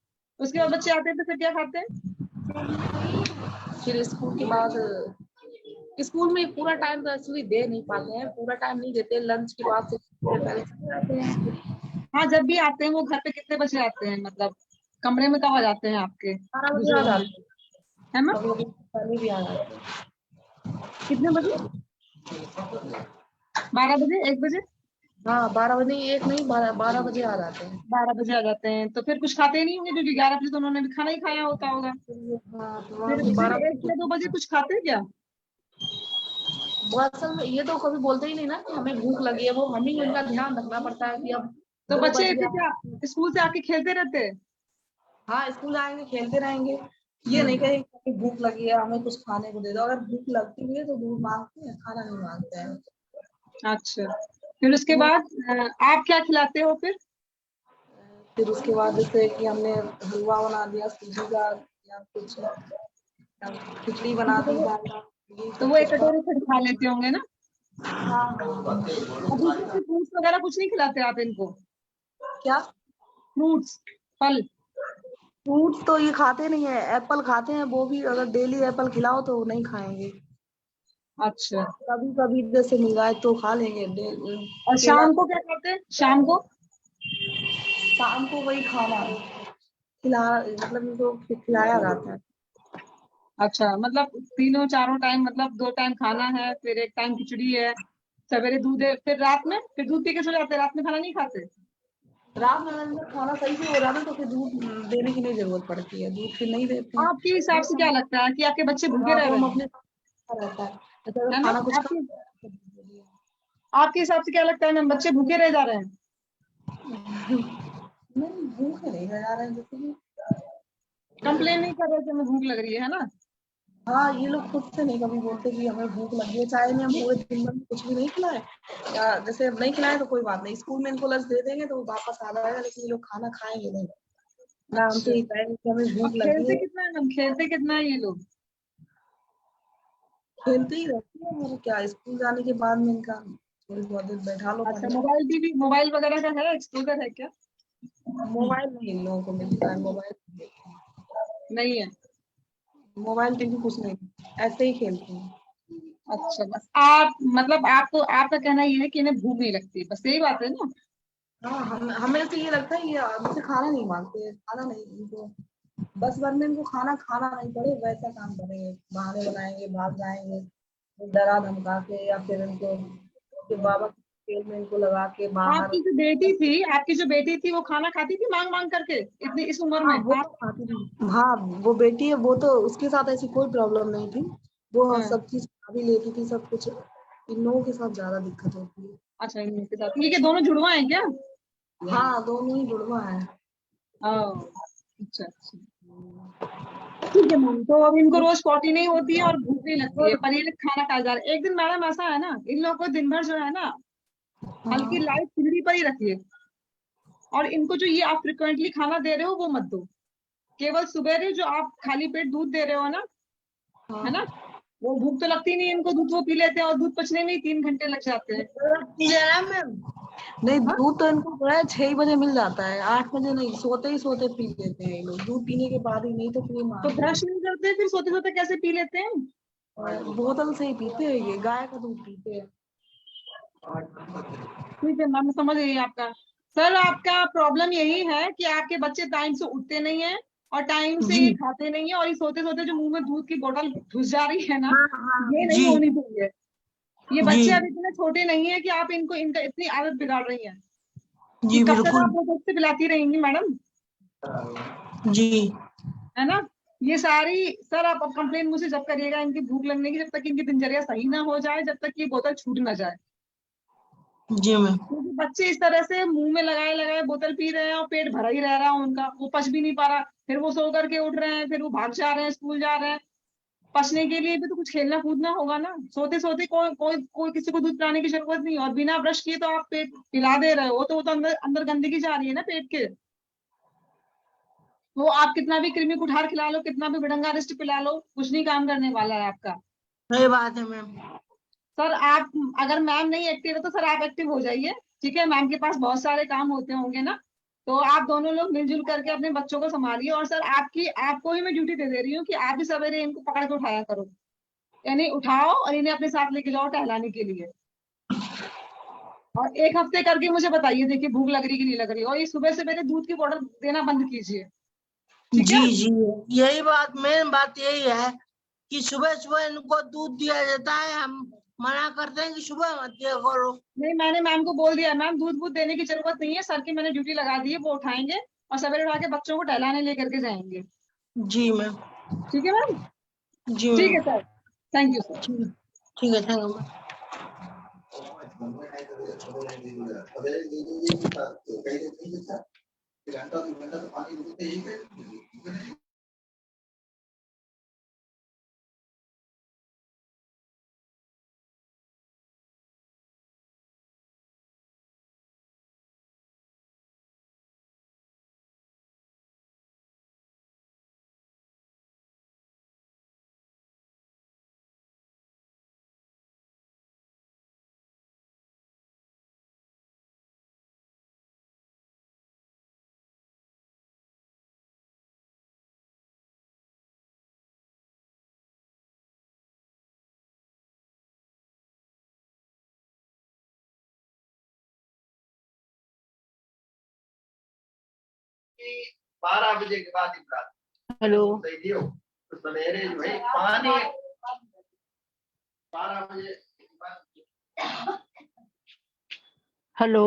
उसके बाद बच्चे आते हैं तो फिर क्या खाते हैं? फिर स्कूल के बाद स्कूल में पूरा टाइम तो एक्चुअली दे नहीं पाते हैं, पूरा टाइम नहीं देते, लंच के बाद से पहले चले जाते हैं। हाँ जब भी आते हैं वो घर पे कितने बजे आते हैं, मतलब कमरे में कब आ जाते हैं आपके? 12 बजे आ जाते है मैम? हैं, पहले भी आ जाते हैं। कितने बजे? 12 बजे, 1 बजे? हाँ, 12 बजे, एक नहीं, 12 बजे आ जाते हैं। 12 बजे आ जाते हैं तो फिर कुछ खाते ही नहीं होंगे क्योंकि 11 बजे तो उन्होंने भी खाना ही खाया होता होगा। हाँ, तो फिर वहाँ 12 1 या 2 बजे कुछ खाते हैं क्या? वो असल में ये तो कभी बोलते ही नहीं ना कि हमें भूख लगी है, वो हम ही उनका ध्यान रखना पड़ता है कि अब तो 2 बच्चे बज फिर गया। क्या स्कूल से आके खेलते रहते हैं? हाँ, स्कूल आएंगे खेलते रहेंगे, ये नहीं कहेंगे कि भूख लगी है हमें कुछ खाने को दे दो। अगर भूख लगती भी है तो दूध मांगते हैं, खाना नहीं मांगते हैं। अच्छा, फिर उसके बाद आप क्या खिलाते हो फिर उसके बाद जैसे कि हमने हलवा बना दिया सूजी का या कुछ, या खिचड़ी बना दी दाल का, ये तो सब वो एक कुछ कटोरे से खा लेते होंगे ना? हाँ। अभी फ्रूट्स वगैरह कुछ नहीं खिलाते आप इनको? क्या फ्रूट्स, फल? फ्रूट्स तो ये खाते नहीं है, एप्पल खाते हैं, वो भी अगर डेली एप्पल खिलाओ तो नहीं खाएंगे। अच्छा, कभी कभी जैसे मिल जाए तो खा लेंगे। और शाम को क्या करते हैं शाम को? शाम को वही खाना खिला, मतलब इनको खिलाया जाता है। अच्छा, मतलब तीनों चारों टाइम, मतलब 2 टाइम खाना है, फिर 1 टाइम खिचड़ी है, सवेरे दूध है, फिर रात में फिर दूध पी के सो जाते हैं, रात में खाना नहीं खाते? रात में अगर खाना सही से हो जाता है तो फिर दूध देने की नहीं जरूरत पड़ती है, दूध फिर नहीं देते हैं। आपके हिसाब से क्या लगता है कि आपके बच्चे भूखे रह वो रहे हम हैं, अपने रहता है, जैसे अगर है ना? खाना कुछ आपके हिसाब से क्या लगता है मैम, बच्चे भूखे रह जा रहे हैं? नहीं, भूख नहीं लगा रहे हैं जैसे कि। कंप्लेन नहीं कर रहे कि हमें भूख लग रही है ना? हाँ, ये लोग खुद से नहीं कभी बोलते कि हमें भूख लगी है, चाहे हम पूरे दिन भर कुछ भी नहीं खिलाए, या जैसे नहीं खिलाए तो कोई बात नहीं, स्कूल में इनको लंच दे देंगे तो वापस आ जाएगा, लेकिन ये लोग खाना खाएंगे नहीं ना। हमसे ये कहेंगे कि हमें और भूख लगी खेलते है। कितना है मैम, खेलते कितना है ये लोग? खेलते ही रहते हैं, और क्या स्कूल जाने के बाद में इनका थोड़ी बहुत देर बैठा लो अच्छा, पढ़ने। मोबाइल टीवी मोबाइल वगैरह का है, एक्सपोजर है क्या? मोबाइल नहीं इन लोगों को मिलता है, मोबाइल नहीं है? टीवी कुछ नहीं, ऐसे ही खेलते हैं। अच्छा, बस आप मतलब आपको आपका कहना ये है कि इन्हें भूख नहीं लगती, बस यही बात है ना? हाँ, हमें तो ये लगता है ये हमसे खाना नहीं मांगते, खाना नहीं इनको, बस वरना इनको खाना नहीं पड़े वैसा काम करेंगे, बहाने बनाएंगे, भाग जाएंगे डरा धमका के, या फिर इनको के बाबा के खेल में इनको लगा के बाहर। आपकी जो बेटी थी वो खाना खाती थी मांग मांग करके इतनी इस उम्र हाँ, में? वो तो खाती थी। हाँ, वो बेटी है, वो तो उसके साथ ऐसी कोई प्रॉब्लम नहीं थी, वो हाँ। सब चीज खा भी लेती थी सब कुछ। इन लोगों के साथ ज्यादा दिक्कत होती है। अच्छा, इनके साथ ये दोनों जुड़वा हैं क्या? हाँ, दोनों ही जुड़वा है। अच्छा अच्छा, ठीक है मैम। तो अब इनको रोज पॉटी नहीं होती है और भूख नहीं लगती है, पर ये लोग खाना खा जा रहे हैं। एक दिन मैडम ऐसा है ना, इन लोगों को दिन भर जो है ना हल्की लाइट खिचड़ी पर ही रखिए, और इनको जो ये आप फ्रिक्वेंटली खाना दे रहे हो वो मत दो, केवल सुबह जो आप खाली पेट दूध दे रहे हो ना, है ना, वो भूख तो लगती नहीं इनको, दूध वो पी लेते हैं और दूध पचने में ही 3 घंटे लग जाते हैं। नहीं, दूध तो इनको जो है 6 बजे मिल जाता है, 8 बजे नहीं, सोते ही सोते पी लेते हैं ये लोग, दूध पीने के बाद ही, नहीं तो फिर तो ब्रश नहीं करते फिर सोते सोते कैसे पी लेते हैं? बोतल से ही पीते हैं, ये गाय का दूध पीते हैं। ठीक है मैम, समझ गई आपका। सर, आपका प्रॉब्लम यही है कि आपके बच्चे टाइम से उठते नहीं है और टाइम से ये खाते नहीं है, और ये सोते सोते जो मुंह में दूध की बोतल घुस जा रही है ना, ये नहीं होनी चाहिए। ये बच्चे अब इतने छोटे नहीं है कि आप इनको इनका इतनी आदत बिगाड़ रही हैं। जी, कब तक आप दूध से पिलाती रहेंगी मैडम? जी, है ना? ये सारी सर आप कंप्लेन मुझे जब करिएगा इनकी भूख लगने की, जब तक इनकी दिनचर्या सही ना हो जाए, जब तक ये बोतल छूट ना जाए। जी मैम। क्योंकि बच्चे इस तरह से मुंह में लगाए लगाए बोतल पी रहे हैं और पेट भरा ही रह रहा है उनका, वो पच भी नहीं पा रहा, फिर वो सो करके उठ रहे हैं, फिर वो भाग जा रहे हैं, स्कूल जा रहे हैं। पचने के लिए भी तो कुछ खेलना कूदना होगा ना। सोते सोते कोई किसी को दूध पिलाने की जरूरत नहीं, और बिना ब्रश किए तो आप पेट पिला दे रहे हो, तो वो तो अंदर अंदर गंदगी जा रही है ना पेट के। वो आप कितना भी कृमि कुठार खिला लो, कितना भी बिडंगा रिस्ट पिला लो, कुछ नहीं काम करने वाला है आपका। सही बात है मैम। सर, आप अगर मैम नहीं एक्टिव है तो सर आप एक्टिव हो जाइए, ठीक है? मैम के पास बहुत सारे काम होते होंगे ना, तो आप दोनों लोग मिलजुल करके अपने बच्चों को संभालिए। और सर, आपको ही मैं ड्यूटी दे दे रही हूँ कि आप भी सवेरे इनको पकड़ के उठाया करो, यानी उठाओ और इन्हें अपने साथ लेके जाओ टहलाने के लिए। और 1 हफ्ते करके मुझे बताइए, देखिए भूख लग रही कि नहीं लग रही, और ये सुबह सवेरे दूध की बोतल देना बंद कीजिए, ठीक है? जी, यही बात, मेन बात यही है कि सुबह सुबह इनको दूध दिया जाता है, हम मना करते हैं कि सुबह मत दिया करो। नहीं, मैंने मैम को बोल दिया, मैम दूध वूध देने की जरूरत नहीं है, सर की मैंने ड्यूटी लगा दी है, वो उठाएंगे और सवेरे उठा के बच्चों को टहलाने लेकर के जाएंगे। जी मैम। ठीक है मैम? जी ठीक है सर, थैंक यू सर। ठीक है, thank you. Hello, hello,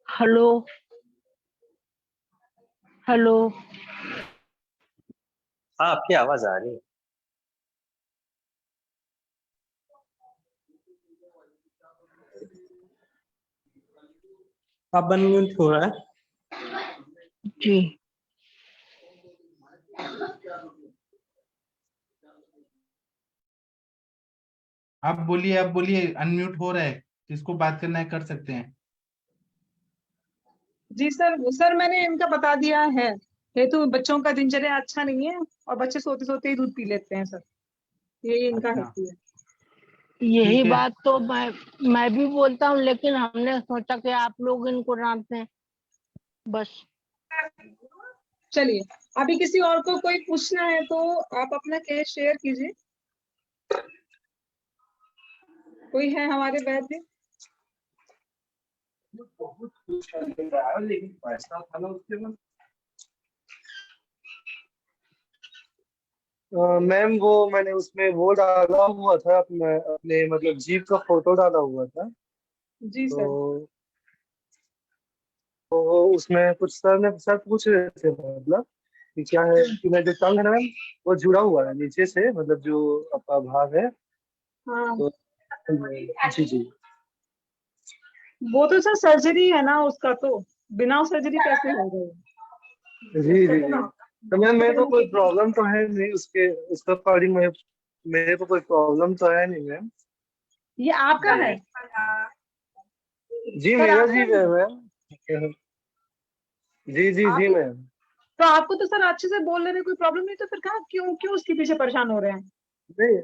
hello, hello. हाँ, आपकी आवाज आ रही है। अब अनम्यूट हो रहा है। जी, आप बोलिए, अनम्यूट हो रहा है, जिसको बात करना है कर सकते हैं। जी सर मैंने इनका बता दिया है। ये तो बच्चों का दिनचर्या अच्छा नहीं है और बच्चे सोते सोते ही दूध पी लेते हैं सर, यही इनका अच्छा, हेतु है। यही ठीक है। बात तो मैं भी बोलता हूँ, लेकिन हमने सोचा कि आप लोग इनको डांटते हैं, बस। चलिए, अभी किसी और को कोई पूछना है तो आप अपना केस शेयर कीजिए। कोई है हमारे वैद्य? लेकिन पैसा था ना उसके बाद। मैम वो मैंने उसमें वो डाला हुआ था अपने मतलब जीप का फोटो डाला हुआ था। जी सर। तो उसमें कुछ सर पूछ रहे थे मतलब कि क्या है कि मेरा जो टंग है ना मैम वो जुड़ा हुआ है नीचे से, मतलब जो आपका भाग है। हाँ, तो जी जी वो तो सर सर्जरी है ना उसका, तो बिना सर्जरी कैसे होगा? जी जी जी। तो मैम मेरे को कोई प्रॉब्लम तो है नहीं उसका अकॉर्डिंग मेरे को कोई प्रॉब्लम तो है नहीं मैम। ये आपका है? जी सर मेरा आपका जी है? मैम। जी जी आप जी मैम। तो आपको तो सर अच्छे से बोल रहे हैं, कोई प्रॉब्लम नहीं, तो फिर कहाँ क्यों क्यों उसके पीछे परेशान हो रहे हैं? नहीं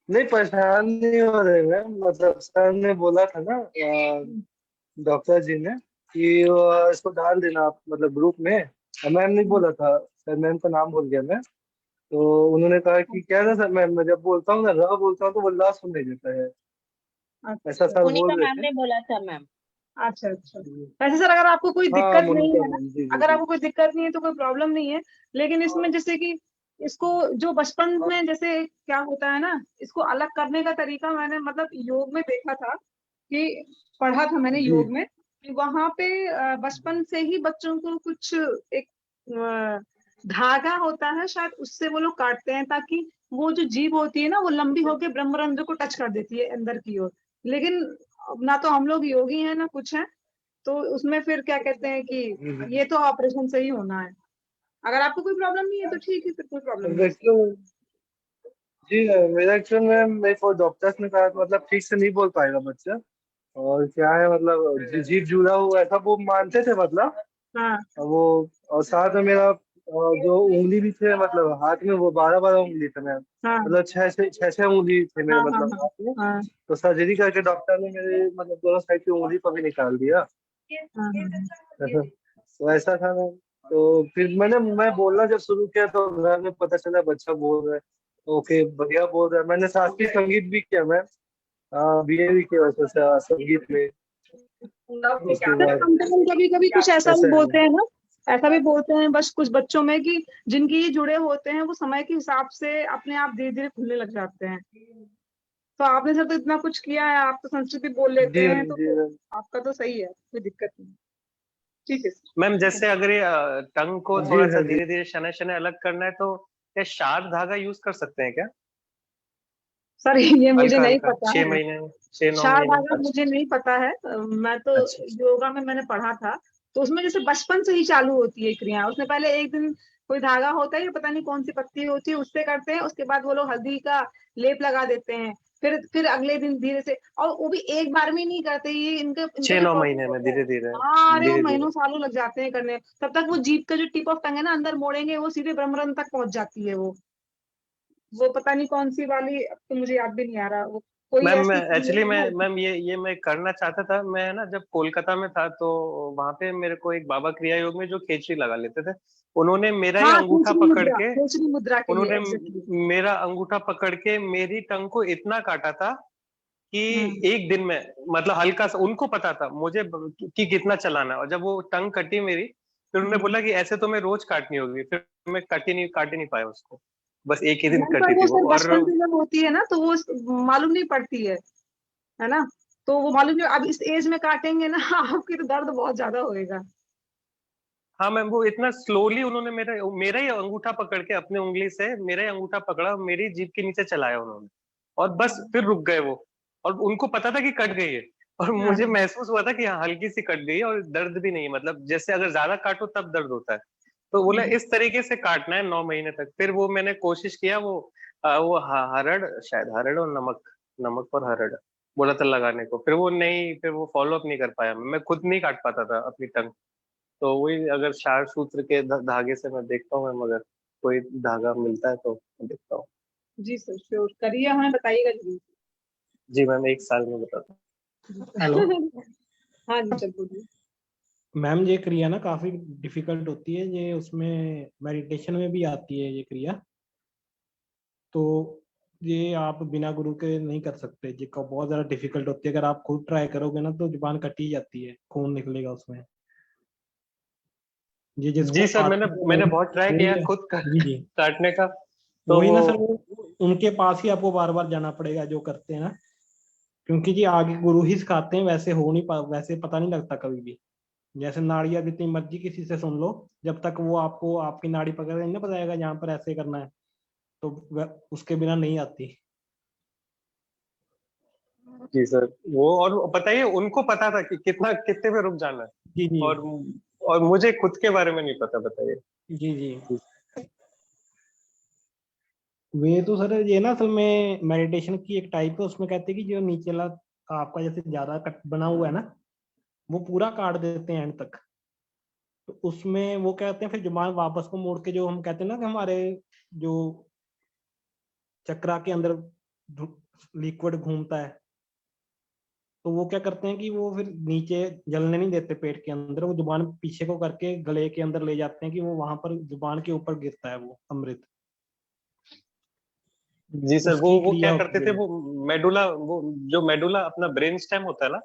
नहीं परेशान नहीं हो रहे मैम, मतलब सर ने बोला था ना डॉक्टर जी ने कि इसको डाल देना आप मतलब ग्रुप में। मैम ने बोला था, सर मैम का नाम भूल गया मैं। तो उन्होंने कहा कि क्या ना सर मैम, मैं जब बोलता हूँ ना र बोलता हूँ तो वो ला सुन नहीं देता है, ऐसा अच्छा सर मोनिका बोल रहे मैम थे। ने बोला था मैम। अच्छा अच्छा। वैसे सर अगर आपको कोई हाँ दिक्कत नहीं मोनिका है ना, मैम, जी जी अगर जी। आपको कोई दिक्कत नहीं है तो कोई प्रॉब्लम नहीं है। लेकिन इसमें जैसे कि इसको जो बचपन में जैसे क्या होता है ना, इसको अलग करने का तरीका मैंने मतलब योग में देखा था, कि पढ़ा था मैंने जी योग में, कि वहां पे बचपन से ही बच्चों को कुछ एक धागा होता है शायद, उससे वो लोग काटते हैं ताकि वो जो जीभ होती है ना वो लंबी होके ब्रह्मरंध्र को टच कर देती है अंदर की ओर। लेकिन ना तो हम लोग योगी हैं ना कुछ है, तो उसमें फिर क्या कहते हैं कि ये तो ऑपरेशन से ही होना है। अगर आपको कोई प्रॉब्लम नहीं है तो ठीक है, फिर कोई प्रॉब्लम नहीं है। जी मेरा एक्चुअल में मेरे को डॉक्टर्स ने कहा मतलब ठीक से नहीं बोल पाएगा बच्चा, और क्या है मतलब जीभ जुड़ा हुआ है सब वो मानते थे मतलब। हाँ वो और साथ में मेरा जो उंगली भी थे मतलब हाथ में वो 12 उंगली थे मैम, हाँ मतलब छह उंगली थे मेरे हाँ हाँ मतलब हाँ हाथ में। हाँ तो सर्जरी करके डॉक्टर ने मेरे मतलब दोनों साइड की उंगली को भी निकाल दिया। हाँ तो ऐसा था मैम। तो फिर मैं बोलना जब शुरू किया तो घर में पता चला बच्चा बोल रहा है, ओके बढ़िया बोल रहा है। मैंने शास्त्रीय संगीत भी किया मैम, बीए भी किया वैसे संगीत में। उसके सर बाद हम कभी कभी कुछ ऐसा भी ऐसे बोलते हैं ना ऐसा भी बोलते हैं बस कुछ बच्चों में कि जिनकी ये जुड़े होते हैं वो समय के हिसाब से अपने आप धीरे धीरे खुलने लग जाते हैं। तो आपने सर तो इतना कुछ किया है, आप तो संस्कृत भी बोल लेते जी हैं, मैम, तो जी मैम। आपका तो सही है, कोई दिक्कत नहीं। ठीक है सर। मैम जैसे अगर ये टंग को जी थोड़ा सा सर, जी। धीरे धीरे शनै शनै अलग करना है तो क्या शार्प धागा यूज कर सकते हैं क्या? सर ये मुझे हल्का नहीं हल्का पता 6 है, महीने 6-9 शार महीने? धागा मुझे नहीं पता है। मैं तो अच्छा योगा में मैंने पढ़ा था, तो उसमें जैसे बचपन से ही चालू होती है क्रिया। उसमें पहले एक दिन कोई धागा होता है, ये पता नहीं कौन सी पत्ती होती है, उससे करते हैं। उसके बाद वो लोग हल्दी का लेप लगा देते हैं, फिर अगले दिन धीरे से, और वो भी एक बार में नहीं करते, ये इनका इनका जो 6-9 प्रोसेस महीने में होता है। धीरे धीरे हाँ, अरे वो धीरे धीरे। महीनों सालों लग जाते हैं करने, तब तक वो जीभ का जो टिप ऑफ टंग है ना अंदर मोड़ेंगे, वो सीधे ब्रह्मरंध्र तक पहुंच जाती है। वो पता नहीं कौन सी वाली, अब तो मुझे याद भी नहीं आ रहा, वो कोई मैम ऐसी एक्चुअली क्रिया मैं है। मैम ये मैं करना चाहता था। मैं ना जब कोलकाता में था तो वहां पे मेरे को एक बाबा क्रिया योग में जो खेचरी लगा लेते थे, उन्होंने मेरा ही हाँ, अंगूठा पकड़ के खेचरी मुद्रा के लिए उन्होंने एग्जैक्टली। मेरा अंगूठा पकड़ के मेरी टंग को इतना काटा था कि एक दिन में, मतलब हल्का सा, उनको पता था मुझे कि कितना चलाना है। और जब वो टंग कटी मेरी, फिर उन्होंने बोला कि ऐसे तो मैं रोज काटनी होगी। फिर मैं काट ही नहीं पाया उसको, बस एक ही दिन नहीं, पर कटी वो थी वो। सर और बचपन से जब होती है ना तो वो मालूम नहीं पड़ती है ना। तो वो मालूम नहीं, अब इस एज में काटेंगे ना आपकी तो दर्द बहुत ज्यादा होएगा। हाँ मैम, वो इतना स्लोली उन्होंने मेरा मेरा ही अंगूठा पकड़ के, अपने उंगली से मेरा ही अंगूठा पकड़ा, मेरी जीभ के नीचे चलाया उन्होंने, और बस फिर रुक गए वो। और उनको पता था कि कट गई है, और मुझे हाँ, महसूस हुआ था कि हाँ हल्की सी कट गई है, और दर्द भी नहीं है। मतलब जैसे अगर ज्यादा काटो तब दर्द होता है। तो बोला इस तरीके से काटना है 9 महीने तक। फिर वो मैंने कोशिश किया, वो हरड़, शायद हरड़ और नमक, नमक और हरड़ बोला था लगाने को। फिर वो नहीं, फिर वो फॉलो अप नहीं कर पाया। मैं खुद नहीं काट पाता था अपनी टंग। तो वही, अगर शार सूत्र के धागे से मैं देखता हूँ मैम, अगर कोई धागा मिलता है तो मैं देखता हूँ। जी सर, श्योर करिए, हमें बताइएगा जरूर। जी मैम, 1 साल में बताता हूँ। हेलो हाँ जी, चल बोलिए। मैम, ये क्रिया ना काफी डिफिकल्ट होती है, ये उसमें मेडिटेशन में भी आती है ये क्रिया। तो ये आप बिना गुरु के नहीं कर सकते, ये बहुत ज्यादा डिफिकल्ट होती है। अगर आप खुद ट्राई करोगे ना तो जुबान कट ही जाती है, खून निकलेगा उसमें। ये जिसको जी सर, आती मैंने है बहुत ट्राई किया खुद जी जी, काटने का। तो वही वो ना सर, वो उनके पास ही आपको बार बार जाना पड़ेगा जो करते हैं ना, क्योंकि जी आगे गुरु ही सिखाते हैं। वैसे हो नहीं पा, वैसे पता नहीं लगता कभी भी। जैसे नाड़ी आप जितनी मर्जी किसी से सुन लो, जब तक वो आपको आपकी नाड़ी पकड़ के नहीं ना बताएगा यहाँ पर ऐसे करना है, तो उसके बिना नहीं आती। जी सर, वो और बताइए, उनको पता था कि कितने में रुक जाना है। जी जी और मुझे खुद के बारे में नहीं पता, बताइए। जी जी। वे तो सर ये ना असल में मेडिटेशन की एक टाइप है, उसमें कहते हैं कि जो नीचेला आपका जैसे ज्यादा कट बना हुआ है ना, वो पूरा काट देते हैं एंड तक। तो उसमें वो कहते हैं फिर जुबान वापस को मोड़ के, जो हम कहते हैं ना कि हमारे जो चक्रा के अंदर लिक्विड घूमता है, तो वो क्या करते हैं कि वो फिर नीचे जलने नहीं देते पेट के अंदर, वो जुबान पीछे को करके गले के अंदर ले जाते हैं कि वो वहां पर जुबान के ऊपर गिरता है वो अमृत। जी सर, उसकी वो क्या क्रिया करते होती थे, है। वो जो मेडुला अपना ब्रेन स्टेम होता है ना,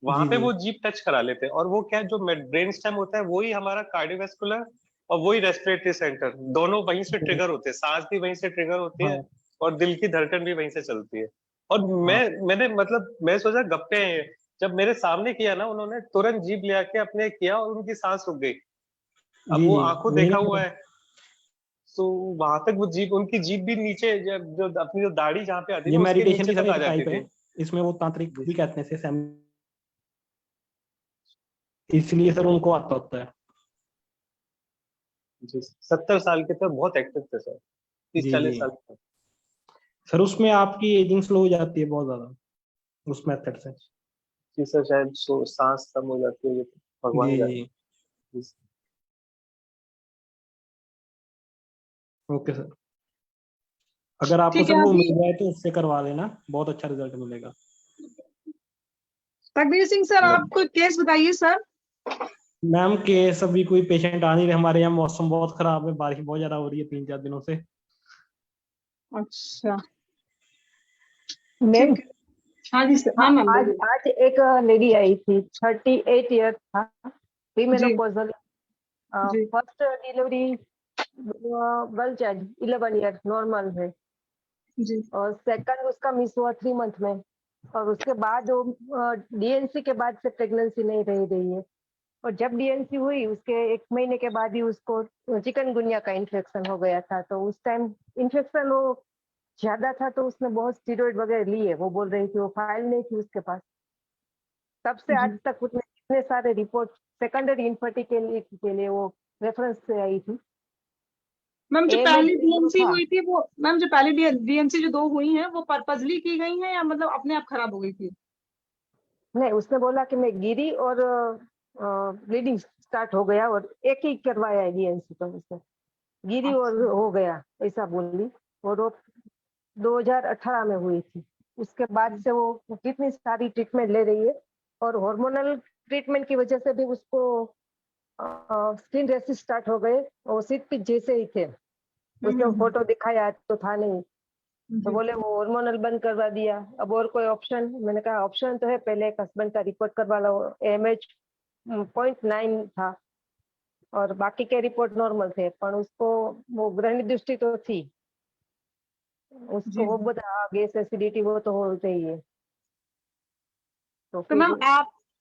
वहां जी पे जी वो जीप टच करा लेते हैं। और वो क्या, जो ब्रेन स्टेम होता है वही हमारा कार्डियोवैस्कुलर और वही रेस्पिरेटरी सेंटर, दोनों वहीं से ट्रिगर होते हैं। सांस भी वहीं से ट्रिगर होती है, हाँ और दिल की धड़कन भी वहीं से चलती है। और हाँ मैं सोचा गप्पे हैं ये। जब मेरे सामने किया ना उन्होंने, तुरंत जीभ ले आके अपने किया और उनकी सांस रुक गई। अब जी वो जी, आंखों वही देखा ना हुआ है, तो वहां तक वो जीभ, उनकी जीभ भी नीचे, जब जो अपनी जो दाढ़ी जहाँ पे आती ये थी उसके मेडिटेशन नीचे की सर तक आ एक जाती टाइप है, थी। इसमें वो तांत्रिक जी भी कहते हैं इसे, इसलिए सर उनको आता होता है। जी, 70 साल के थे, बहुत एक्टिव थे सर, तीस जी जी चालीस साल के। सर, उसमें आपकी एजिंग स्लो हो जाती है बहुत ज्यादा उस मेथड से। जी सर, शायद सांस कम हो जाती है, ये तो जी भगवान जाने। जी, जी ओके सर। अगर आपको ठीक सर है, वो अभी मिल जाए तो उससे करवा लेना, बहुत अच्छा रिजल्ट मिलेगा। तकदीर सिंह सर, आप कोई केस बताइए सर। मैम केस अभी कोई पेशेंट आ नहीं रहे हमारे यहाँ, मौसम बहुत खराब है, बारिश बहुत ज्यादा हो रही है 3-4 दिनों से। अच्छा, मैम, ठीक है। हाँ जी सर, हाँ मैम आज बोलिए। आज एक लेडी आई थी, 38 ईयर था, जी प्रीमेनोपॉजल, जी। First delivery girl child 11 year normal है, जी। और सेकंड उसका मिस हुआ 3 मंथ में, और उसके बाद वो डीएनसी के बाद से प्रेगनेंसी नहीं रही है, और जब डीएनसी हुई उसके 1 महीने के बाद ही उसको चिकनगुनिया का इन्फेक्शन हो गया था। तो उस टाइम इन्फेक्शन वो ज्यादा था, तो उसने बहुत स्टीरॉइड वगैरह लिए। वो बोल रही थी वो फाइल नहीं थी उसके पास। तब से आज तक उसने इतने सारे रिपोर्ट सेकेंडरी इनफर्टिलिटी के लिए वो रेफरेंस से आई थी। मैम जो AMH पहली भी वो डीएनसी था। हुई थी वो, मैम जो पहली डीएनसी जो 2 हुई हैं वो पर्पसली की गई हैं या मतलब अपने आप खराब हो गई थी? नहीं, उसने बोला कि मैं गिरी और ब्लीडिंग स्टार्ट हो गया, और एक ही करवाया है डीएनसी तो उसने गिरी और हो गया, ऐसा बोली। और वो 2018 में हुई थी। उसके बाद से वो कितनी सारी ट्रीटमेंट ले रही है, और हार्मोनल ट्रीटमेंट की वजह से भी उसको स्किन रेशेस स्टार्ट हो गए, और सिर पे जैसे ही थे। उसने फोटो दिखाया तो था नहीं, तो बोले वो हार्मोनल बंद करवा दिया। अब और कोई ऑप्शन? मैंने कहा ऑप्शन तो है, पहले एक हस्बैंड का रिपोर्ट करवा लो। AMH 0.9 था, और बाकी के रिपोर्ट नॉर्मल थे, पर उसको वो ग्रहणी दृष्टि तो थी, उसको वो बता गैस एसिडिटी वो तो हो रही है। तो मैम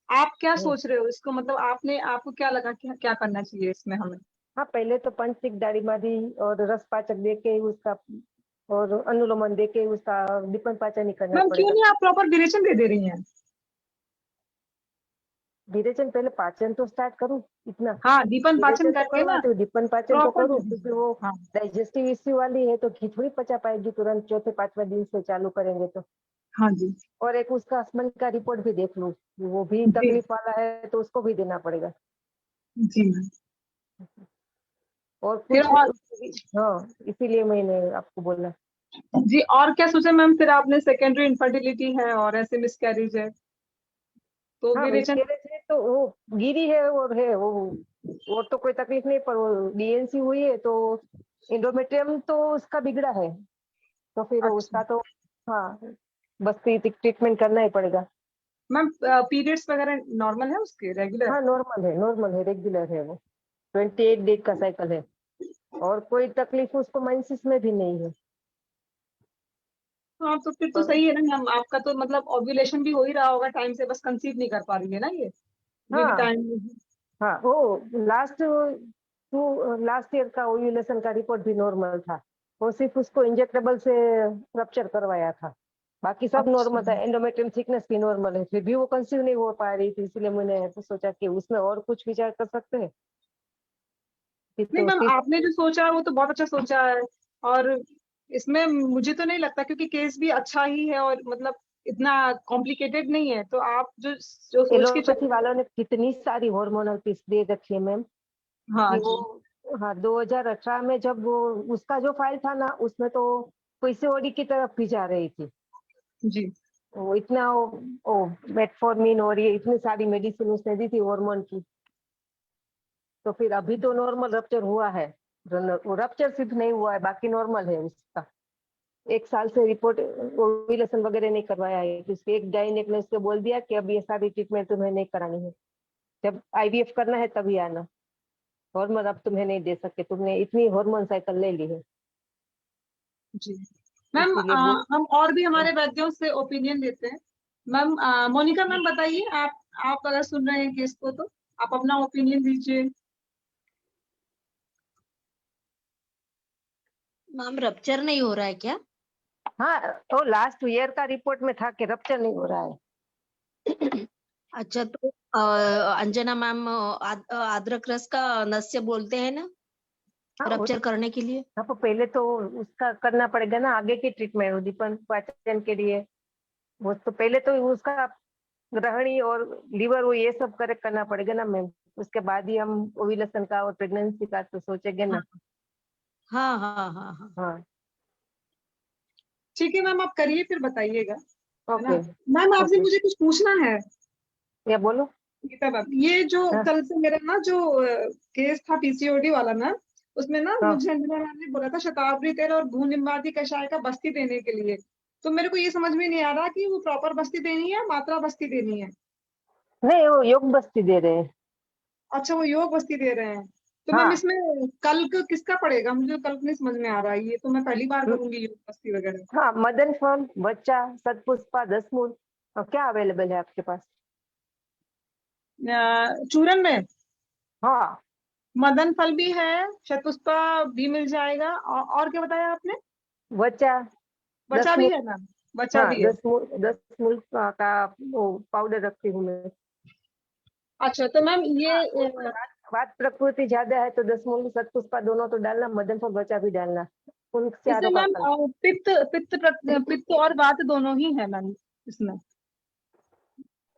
आप क्या सोच रहे हो इसको, मतलब आपको क्या लगा कि क्या करना चाहिए इसमें हमें? हाँ, पहले तो पंचसिक दाढ़ीमारी और रसपाचक दे के ही उसका, और अनुलोमन दे के उसका दीपन पाचन ही करना मैम क्यों पड़ेगा। नहीं आप प्रॉपर विरेचन दे रही हैं? विरेचन पहले पाचन तो स्टार्ट करूँ इतना। हाँ, दीपन पाचन विरेचन तो करके ना करवाती हूँ, दीपन पाचन तो प्रॉपर। करूँ, क्योंकि वो हाँ। डाइजेस्टिव इश्यू वाली है, तो घी थोड़ी पचा पाएगी तुरंत, चौथे 5वें दिन से चालू करेंगे तो। हाँ जी। और एक उसका हस्बैंड का रिपोर्ट भी देख लूँ, वो भी जी। तकलीफ वाला है तो उसको भी देना पड़ेगा। जी मैम। और फिर कुछ हाँ, इसीलिए मैंने आपको बोला। जी, और क्या सोचा मैम? फिर आपने सेकेंडरी इनफर्टिलिटी है और ऐसे मिसकैरेज है, तो हाँ, विरेचन। मिसकैरेज है तो वो गिरी है, और है वो, और तो कोई तकलीफ नहीं, पर वो डीएनसी हुई है तो एंडोमेट्रियम तो उसका बिगड़ा है, तो फिर उसका तो हाँ बस्ती ट्रीटमेंट करना ही पड़ेगा। मैम पीरियड्स वगैरह नॉर्मल है उसके, रेगुलर? हाँ, नॉर्मल है, रेगुलर है वो। 28 डे का साइकिल है, और कोई तकलीफ उसको मेंसेस में भी नहीं है। हाँ, तो फिर तो सही है ना मैम, आपका तो मतलब ओव्यूलेशन भी हो ही रहा होगा टाइम से, बस कंसीव नहीं कर पा रही है ना ये भी हाँ टाइम। हाँ, वो लास्ट ईयर का ओव्यूलेशन का रिपोर्ट भी नॉर्मल था। वो सिर्फ उसको इंजेक्टेबल से रप्चर करवाया था, बाकी सब नॉर्मल था। एंडोमेट्रियम थिकनेस भी नॉर्मल है, फिर भी वो कंसीव नहीं हो पा रही थी, इसलिए मैंने तो सोचा कि उसमें और कुछ विचार कर सकते हैं। नहीं मैम, आपने जो सोचा है वो तो बहुत अच्छा सोचा है, और इसमें मुझे तो नहीं लगता, क्योंकि केस भी अच्छा ही है और मतलब इतना कॉम्प्लिकेटेड नहीं है, तो आप जो सोच के एलोपैथी वालों ने कितनी सारी हार्मोनल पिल्स दे रखी है मैम। हाँ कि वो हाँ 2018 में जब वो उसका जो फाइल था ना, उसमें तो पीसीओडी की तरफ भी जा रही थी जी। वो इतना वो मेटफॉर्मिन और ये इतनी सारी मेडिसिन उसने दी थी हार्मोन की। तो फिर अभी तो नॉर्मल रप्चर हुआ है, वो रप्चर सिर्फ नहीं हुआ है, बाकी नॉर्मल है उसका। 1 साल से रिपोर्ट ओव्यूलेशन वगैरह नहीं करवाया है, क्योंकि एक गायनेक ने उसको बोल दिया कि अब ये सारी ट्रीटमेंट तुम्हें नहीं करानी है, जब IVF करना है तभी आना, हार्मोन अब तुम्हें नहीं दे सकते, तुमने इतनी हार्मोन साइकिल ले ली है। जी मैम, हम और भी हमारे वैद्यों से ओपिनियन लेते हैं। मैम मोनिका मैम बताइए, आप अगर सुन रहे हैं केस को तो आप अपना ओपिनियन दीजिए। मैम रप्चर नहीं हो रहा है क्या? हाँ, तो लास्ट ईयर का रिपोर्ट में था कि रप्चर नहीं हो रहा है। अच्छा, तो अंजना मैम अदरक रस का नस्य बोलते हैं ना रप्चर करने के लिए? हाँ, तो पहले तो उसका करना पड़ेगा ना, आगे की ट्रीटमेंट दीपन पाचन के लिए। वो तो पहले तो उसका ग्रहणी और लीवर वो ये सब करेक्ट करना पड़ेगा ना मैम, उसके बाद ही हम ओव्यूलेशन का और प्रेगनेंसी का तो सोचेंगे ना। हाँ हाँ हाँ हाँ हाँ, ठीक है मैम, आप करिए फिर बताइएगा। ओके मैम आपसे मुझे कुछ पूछना है। या बोलो। गीता मैम, ये जो कल से मेरा ना जो केस था पीसीओडी वाला ना, उसमें ना मुझे अंजना मैम ने बोला था शतावरी तेल और भून निम्बाती कषाय का बस्ती देने के लिए। तो मेरे को ये समझ में नहीं आ रहा कि वो प्रॉपर बस्ती देनी है, मात्रा बस्ती देनी है। नहीं, वो योग बस्ती दे रहे हैं। अच्छा, वो योग बस्ती दे रहे हैं। तो मैम हाँ। इसमें कल्क किसका पड़ेगा? मुझे कल्क नहीं समझ में आ रहा है, ये तो मैं पहली बार करूंगी योग बस्ती वगैरह। हाँ, मदन फल, बच्चा, सतपुष्पा, 10 मूल, क्या अवेलेबल है आपके पास? चूरन में हाँ, मदन फल भी है, शतपुष्पा भी मिल जाएगा, और क्या बताया आपने? बच्चा, 10 बचा भी मूल। है मैम, बचा हाँ, भी है। 10 मूल का वो पाउडर रखती हूँ मैं। अच्छा तो मैम ये वात प्रकृति ज्यादा है तो 10 मूल, सतपुष्पा दोनों तो डालना, मदन फल बच्चा भी डालना, उन इसमें चारों का मैम कल। पित्त और वात दोनों ही है मैम इसमें।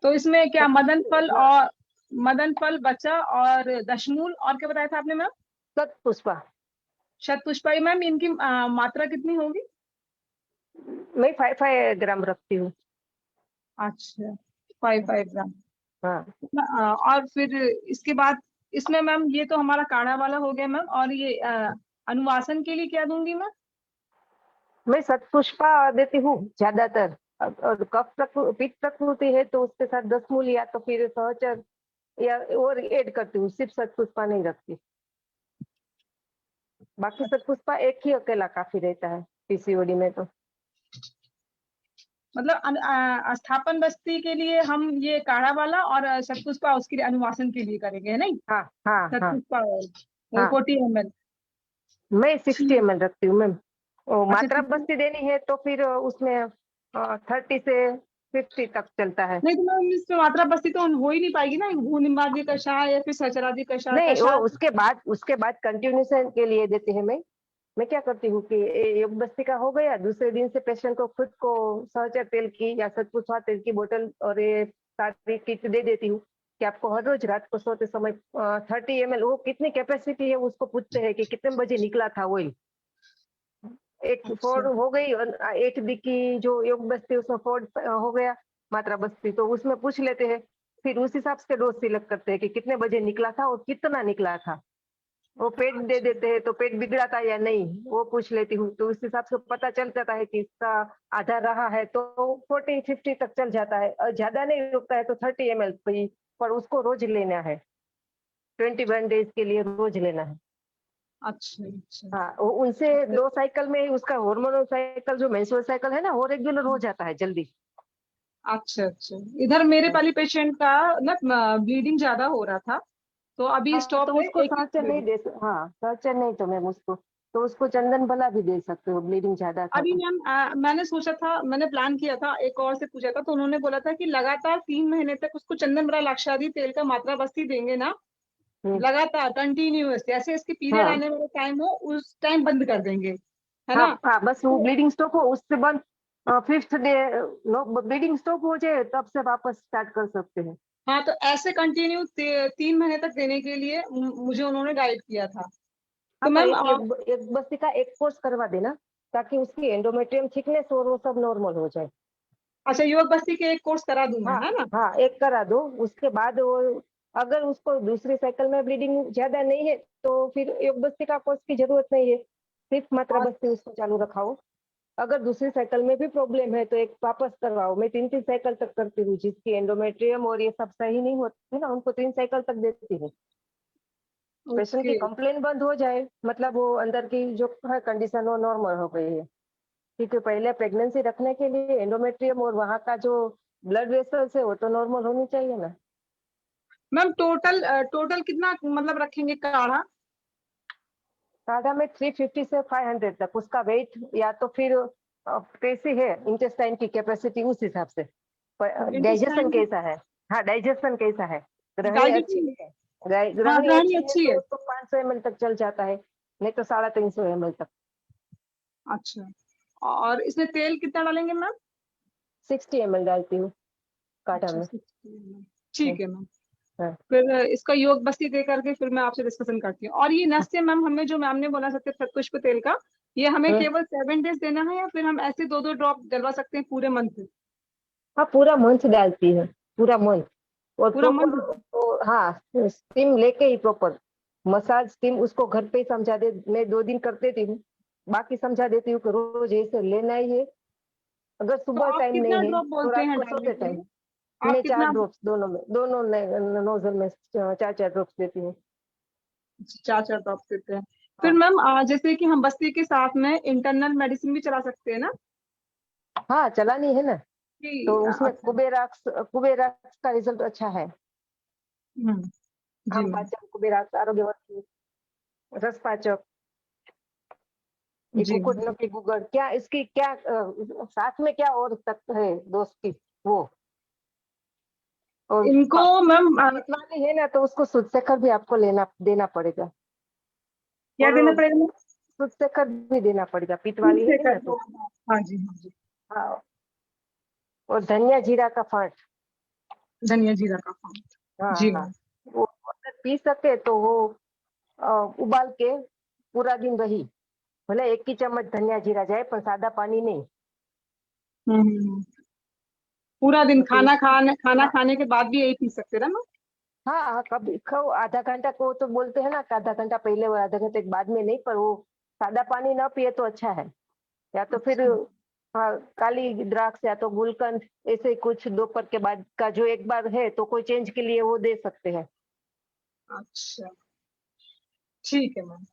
तो इसमें क्या मदन फल बच्चा और दशमूल और क्या बताया था आपने मैम? सतपुष्पा। शतपुष्पा मैम, इनकी मात्रा कितनी होगी? मैं 5 ग्राम रखती हूँ। अच्छा 5 ग्राम। हाँ। और फिर इसके बाद इसमें मैम ये तो हमारा काढ़ा वाला हो गया मैम, और ये अनुवासन के लिए क्या दूंगी मैं? मैं सतपुष्पा देती हूँ ज्यादातर, और पित्त प्रकृति है तो उसके साथ 10 मूल या तो फिर सहचर या और ऐड करती हूँ, सिर्फ सतपुष्पा नहीं रखती। बाकी सतपुष्पा एक ही अकेला काफी रहता है पीसीओडी में तो। मतलब स्थापन बस्ती के लिए हम ये काढ़ा वाला और शतपुष्पा उसके लिए अनुवासन के लिए करेंगे, है नहीं? हाँ हाँ हाँ शतपुष्पा हाँ। 40 ml। मैं 60 ml रखती हूँ मैम। मात्रा 60 बस्ती देनी है तो फिर उसमें 30 से 50 तक चलता है। नहीं तो मैम इसमें मात्रा बस्ती तो हो ही नहीं पाएगी ना, भूनिम्बादी कषाय या फिर सचरादी कषाय। नहीं, वो उसके बाद कंटिन्यूशन के लिए देते हैं। मैं क्या करती हूँ कि योग बस्ती का हो गया, दूसरे दिन से पेशेंट को खुद को सहचर तेल की या सतपुष्पा तेल की बोतल और ये सारी किट दे देती हूँ कि आपको हर रोज रात को सोते समय 30 ml, वो कितनी कैपेसिटी है उसको पूछते हैं कि कितने बजे निकला था ऑयल। एक फोर्ड हो गई और 8 डी की जो योग बस्ती उसमें फोर्ड हो गया मात्रा बस्ती, तो उसमें पूछ लेते हैं, फिर उस हिसाब से डोज सिलेक्ट करते हैं कि कितने बजे निकला था और कितना निकला था। वो पेट दे देते हैं तो पेट बिगड़ा था या नहीं वो पूछ लेती हूँ, तो उस हिसाब से पता चल जाता है कि इसका आधा रहा है तो 40-50 तक चल जाता है, और ज्यादा नहीं रुकता है तो 30 ml पर उसको रोज लेना है, 21 डेज के लिए रोज लेना है। अच्छा। हाँ, उनसे 2 साइकिल में उसका हार्मोनल साइकिल जो मेंस्ट्रुअल साइकिल है ना वो रेगुलर हो जाता है जल्दी। अच्छा। इधर मेरे वाली पेशेंट का ना ब्लीडिंग ज्यादा हो रहा था, तो अभी स्टॉप तो है। उसको सहचर नहीं दे सहचर नहीं तो मैम उसको चंदन भला भी दे सकते हो, ब्लीडिंग ज्यादा था अभी तो। मैम मैंने सोचा था, मैंने प्लान किया था, एक और से पूछा था तो उन्होंने बोला था कि लगातार 3 महीने तक उसको चंदन बड़ा लाक्षादी तेल का मात्रा बस्ती देंगे ना, लगातार कंटिन्यूअस, जैसे इसकी पीरियड आने वाला टाइम हो उस टाइम बंद कर देंगे, है ना? हाँ, बस वो ब्लीडिंग स्टॉप हो उससे बाद 5th डे ब्लीडिंग स्टॉप हो जाए तब से वापस स्टार्ट कर सकते हैं। हाँ तो ऐसे कंटिन्यू 3 महीने तक देने के लिए मुझे उन्होंने गाइड किया था। तो मैम एक बस्ती का एक कोर्स करवा देना ताकि उसकी एंडोमेट्रियम थिकनेस और वो सब नॉर्मल हो जाए। अच्छा, योग बस्ती के एक कोर्स करा दूंगा, है ना? हाँ, एक करा दो, उसके बाद वो अगर उसको दूसरी साइकिल में ब्लीडिंग ज्यादा नहीं है तो फिर योग बस्ती का कोर्स की जरूरत नहीं है, सिर्फ मात्रा बस्ती उसको चालू रखाओ। अगर दूसरी साइकिल में भी प्रॉब्लम है तो एक वापस करवाओ। मैं 3 साइकिल तक करती हूँ, जिसकी एंडोमेट्रियम और ये सब सही नहीं होते ना उनको 3 साइकिल तक देती हूँ। पेशेंट की कंप्लेन बंद हो जाए, मतलब वो अंदर की जो है कंडीशन वो नॉर्मल हो गई है, क्योंकि पहले प्रेगनेंसी रखने के लिए एंडोमेट्रियम और वहाँ का जो ब्लड वेसल्स है वो तो नॉर्मल होनी चाहिए ना। मैम टोटल कितना मतलब रखेंगे काढ़ा? काढ़ा में 350 से 500 तक उसका वेट, या तो फिर कैसी है इंटेस्टाइन की कैपेसिटी उस हिसाब से, डाइजेशन कैसा है। हाँ, डाइजेशन कैसा है, ग्रहणी अच्छी है, ग्रहणी अच्छी है तो उसको 500 ml तक चल जाता है, नहीं तो 350 ml तक। अच्छा, और इसमें तेल कितना डालेंगे मैम? 60 ml डालती हूँ काढ़ा में। ठीक है मैम। फिर इसका योग बस्ती दे करके फिर मैं आपसे डिस्कशन करती हूँ। और ये नस्य मैम हमें जो मैम ने बोला सतपुष्प तेल का, ये हमें केवल 7 डेज देना है या फिर हम ऐसे 2-2 ड्रॉप डलवा सकते हैं पूरे मंथ? हाँ, पूरा मंथ डालती है, पूरा मंथ। और पूरा मंथ? हाँ, स्टीम लेके ही प्रॉपर मसाज स्टीम उसको घर पे ही समझा दे, मैं 2 दिन कर देती हूँ, बाकी समझा देती हूँ कि रोज ऐसे लेना ही है। अगर सुबह टाइम नहीं है तो रात को सोते टाइम मैं 4 ड्रॉप्स दोनों नोजल में 4 ड्रॉप्स देती हूँ। चार चार ड्रॉप देते हैं। फिर मैम जैसे कि हम बस्ती के साथ में इंटरनल मेडिसिन भी चला सकते हैं ना? हाँ चलानी है ना, कि तो उसमें अच्छा। कुबेराक्स का रिजल्ट अच्छा है। जी मैम। पाचक, कुबेराक्स, आरोग्यवर्ती, रसपाचक, ये जी कुकुट नकी गुगड़, क्या इसकी क्या साथ में क्या और तत्व है दोस्त की वो, और इनको मैम पितवाली है ना, तो उसको शुद्ध शेखर भी आपको देना पड़ेगा। क्या और देना पड़ेगा? शुद्ध शेखर भी देना पड़ेगा, पितवाली है ना तो। हाँ जी हाँ जी। हाँ, और धनिया जीरा का फांट। धनिया जीरा का फांट। हाँ जी हाँ, मैम। वो अगर पी सके तो वो उबाल के पूरा दिन रही, भले 1 की चम्मच धनिया जीरा जाए पर सादा पानी नहीं। पूरा दिन तो खाना खाने के बाद भी यही पी सकते हैं ना मैम? हाँ हाँ, कभी खाओ, आधा घंटा को तो बोलते हैं ना कि आधा घंटा पहले और आधा घंटे के बाद में नहीं, पर वो सादा पानी ना पिए तो अच्छा है। या तो फिर हाँ, काली द्राक्ष या तो गुलकंद, ऐसे कुछ दोपहर के बाद का जो एक बार है तो कोई चेंज के लिए वो दे सकते हैं। अच्छा ठीक है मैम,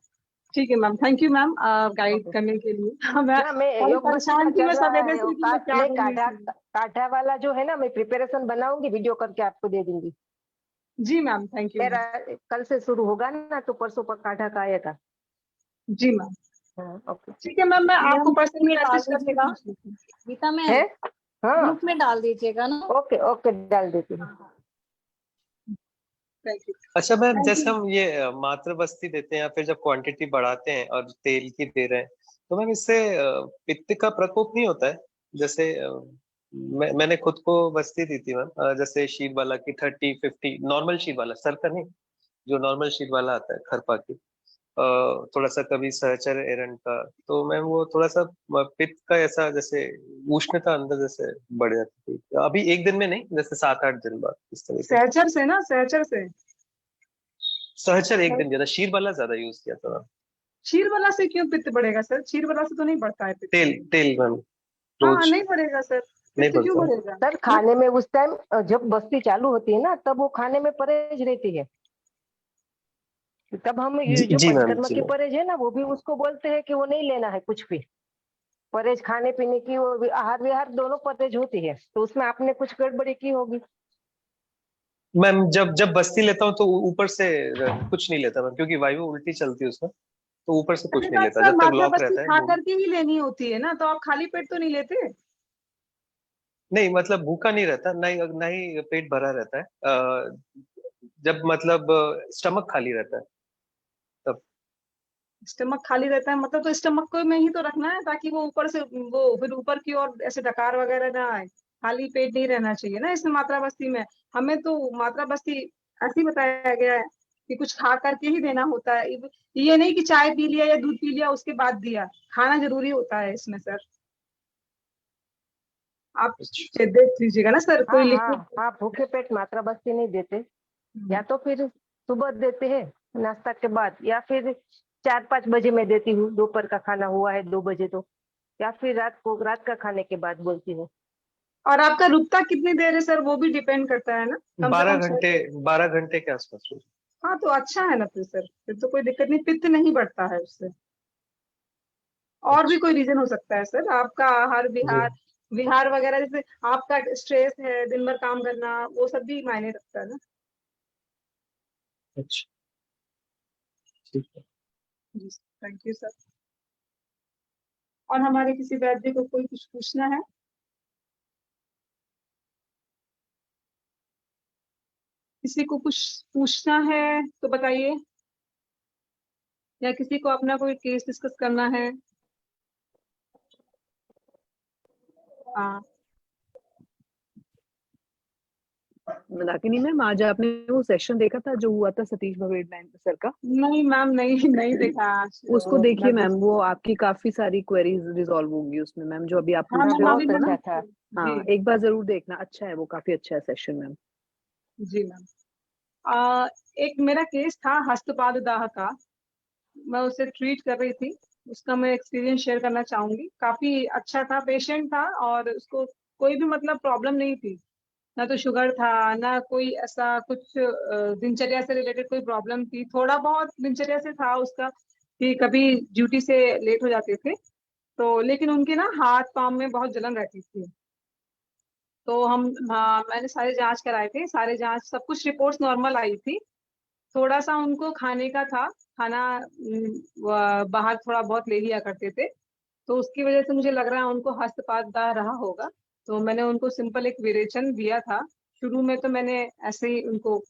ठीक है ma'am, thank you ma'am guide करने के लिए। मैं ना मैं बहुत योग बस्ती परेशान का थी, मैं चल रहा सवेरे है, से कि मैं क्या मैं बोलूं इसमें। काढ़ा वाला जो है ना, मैं प्रिपरेशन बनाऊंगी, वीडियो करके आपको दे दूंगी। जी मैम, थैंक यू मेरा मैम। कल से शुरू होगा ना, तो परसों पर काढ़ा का आएगा। जी मैम। हाँ, ओके। ठीक है मैम, मैं आपको पर्सनली में डाल मैसेज करके दीजिएगा। पूछ लेती हूँ। गीता मैम, है हाँ, ग्रुप में डाल दीजिएगा ना। ओके ओके, डाल देती हूँ। Thank you. अच्छा मैम, थैंक जैसे यू। हम ये मात्र बस्ती देते हैं या फिर जब क्वांटिटी बढ़ाते हैं और तेल की दे रहे हैं, तो मैम इससे पित्त का प्रकोप नहीं होता है? जैसे मैंने खुद को बस्ती दी थी मैम, जैसे शीर वाला की 30-50, नॉर्मल शीर वाला, सर का नहीं, जो नॉर्मल शीर वाला आता है खरपा की, थोड़ा सा कभी सहचर एरंड का, तो मैम वो थोड़ा सा पित्त का ऐसा जैसे उष्णता अंदर जैसे बढ़ जाती थी, अभी एक दिन में नहीं, जैसे 7-8 दिन बाद इस तरीके से। सहचर से ना, सहचर से। सहचर एक दिन ज्यादा, शीर वाला ज्यादा यूज किया था मैम। क्षीर वाला से क्यों पित्त बढ़ेगा सर? क्षीर वाला से तो नहीं बढ़ता है पित्त। तेल मैम, हाँ रोज नहीं बढ़ेगा सर, नहीं पित्त क्यों बढ़ता। बढ़ेगा? सर खाने में उस टाइम जब बस्ती चालू होती है ना, तब वो खाने में परहेज रहती है। तब हम ये जो जी मैम, पंचकर्म जी की मैम। परहेज है ना, वो भी उसको बोलते हैं कि वो नहीं लेना है कुछ भी परहेज, खाने पीने की, वो आहार विहार दोनों परहेज होती है, तो उसमें आपने कुछ गड़बड़ी की होगी। मैम जब जब बस्ती लेता हूँ तो ऊपर से कुछ नहीं लेता मैम, क्योंकि वायु उल्टी चलती है उसमें, तो ऊपर से कुछ अरे नहीं डॉक्टर लेता साहब, जब तक मात्रा लॉक बस्ती रहता है खा भूख। करके ही लेनी होती है ना, तो आप खाली पेट तो नहीं लेते? नहीं मतलब भूखा नहीं रहता, ना ही पेट भरा रहता है, जब मतलब स्टमक खाली रहता है तब। स्टमक खाली रहता है मतलब, तो स्टमक को में ही तो रखना है, ताकि वो ऊपर से वो फिर ऊपर की ओर ऐसे डकार वगैरह ना आए। खाली पेट नहीं रहना चाहिए ना इसमें मात्रा बस्ती में। हमें तो मात्रा बस्ती ऐसे ही बताया गया है कि कुछ खा करके ही देना होता है। ये नहीं कि चाय पी लिया या दूध पी लिया उसके बाद दिया, खाना जरूरी होता है इसमें सर। आप देख लीजिएगा ना सर, कोई हाँ हाँ लिक्विड। हाँ, भूखे पेट मात्रा बस्ती नहीं देते, या तो फिर सुबह देते हैं नाश्ता के बाद, या फिर 4-5 बजे मैं देती हूँ, दोपहर का खाना हुआ है 2 बजे तो, या फिर रात का खाने के बाद बोलती हूँ। और आपका रुकता कितनी देर है सर, वो भी डिपेंड करता है ना, कम से 12 कम 6। घंटे 12 घंटे के आसपास। हाँ तो अच्छा है ना फिर सर, फिर तो कोई दिक्कत नहीं, पित्त नहीं बढ़ता है उससे। और भी कोई रीजन हो सकता है सर, आपका आहार विहार विहार वगैरह, जैसे आपका स्ट्रेस है, दिन भर काम करना, वो सब भी मायने रखता है ना। अच्छा ठीक है। जी थैंक यू सर। और हमारे किसी वैद्य को कोई कुछ पूछना है? किसी को कुछ पूछना है तो बताइए, या किसी को अपना कोई केस डिस्कस करना है? हाँ मंदाकिनी मैम, आज आपने वो सेशन देखा था जो हुआ था सतीश भवेड़ मैम सर का? नहीं मैम, नहीं देखा आज। उसको देखिए मैं मैम, वो आपकी काफी सारी क्वेरीज रिजॉल्व होंगी उसमें मैम, जो अभी आप हाँ पूछ मैम, रहे अभी हो मैम ना। था। हाँ जी एक बार जरूर देखना, अच्छा है वो, काफी अच्छा है सेशन मैम। जी मैम। एक मेरा केस था हस्तपाद दाह का, मैं उसे ट्रीट कर रही थी, उसका मैं एक्सपीरियंस शेयर करना चाहूंगी। काफी अच्छा था, पेशेंट था और उसको कोई भी मतलब प्रॉब्लम नहीं थी। ना तो शुगर था, ना कोई ऐसा कुछ दिनचर्या से रिलेटेड कोई प्रॉब्लम थी। थोड़ा बहुत दिनचर्या से था उसका कि कभी ड्यूटी से लेट हो जाते थे, तो लेकिन उनके ना हाथ पाँव में बहुत जलन रहती थी। तो मैंने सारे जांच कराए थे, सारे जांच सब कुछ रिपोर्ट्स नॉर्मल आई थी। थोड़ा सा उनको खाने का था, खाना बाहर थोड़ा बहुत ले लिया करते थे, तो उसकी वजह से मुझे लग रहा है उनको हस्तपात रहा होगा। तो मैंने उनको सिंपल एक विरेचन दिया था। शुरू में तो मैंने ऐसे ही उनको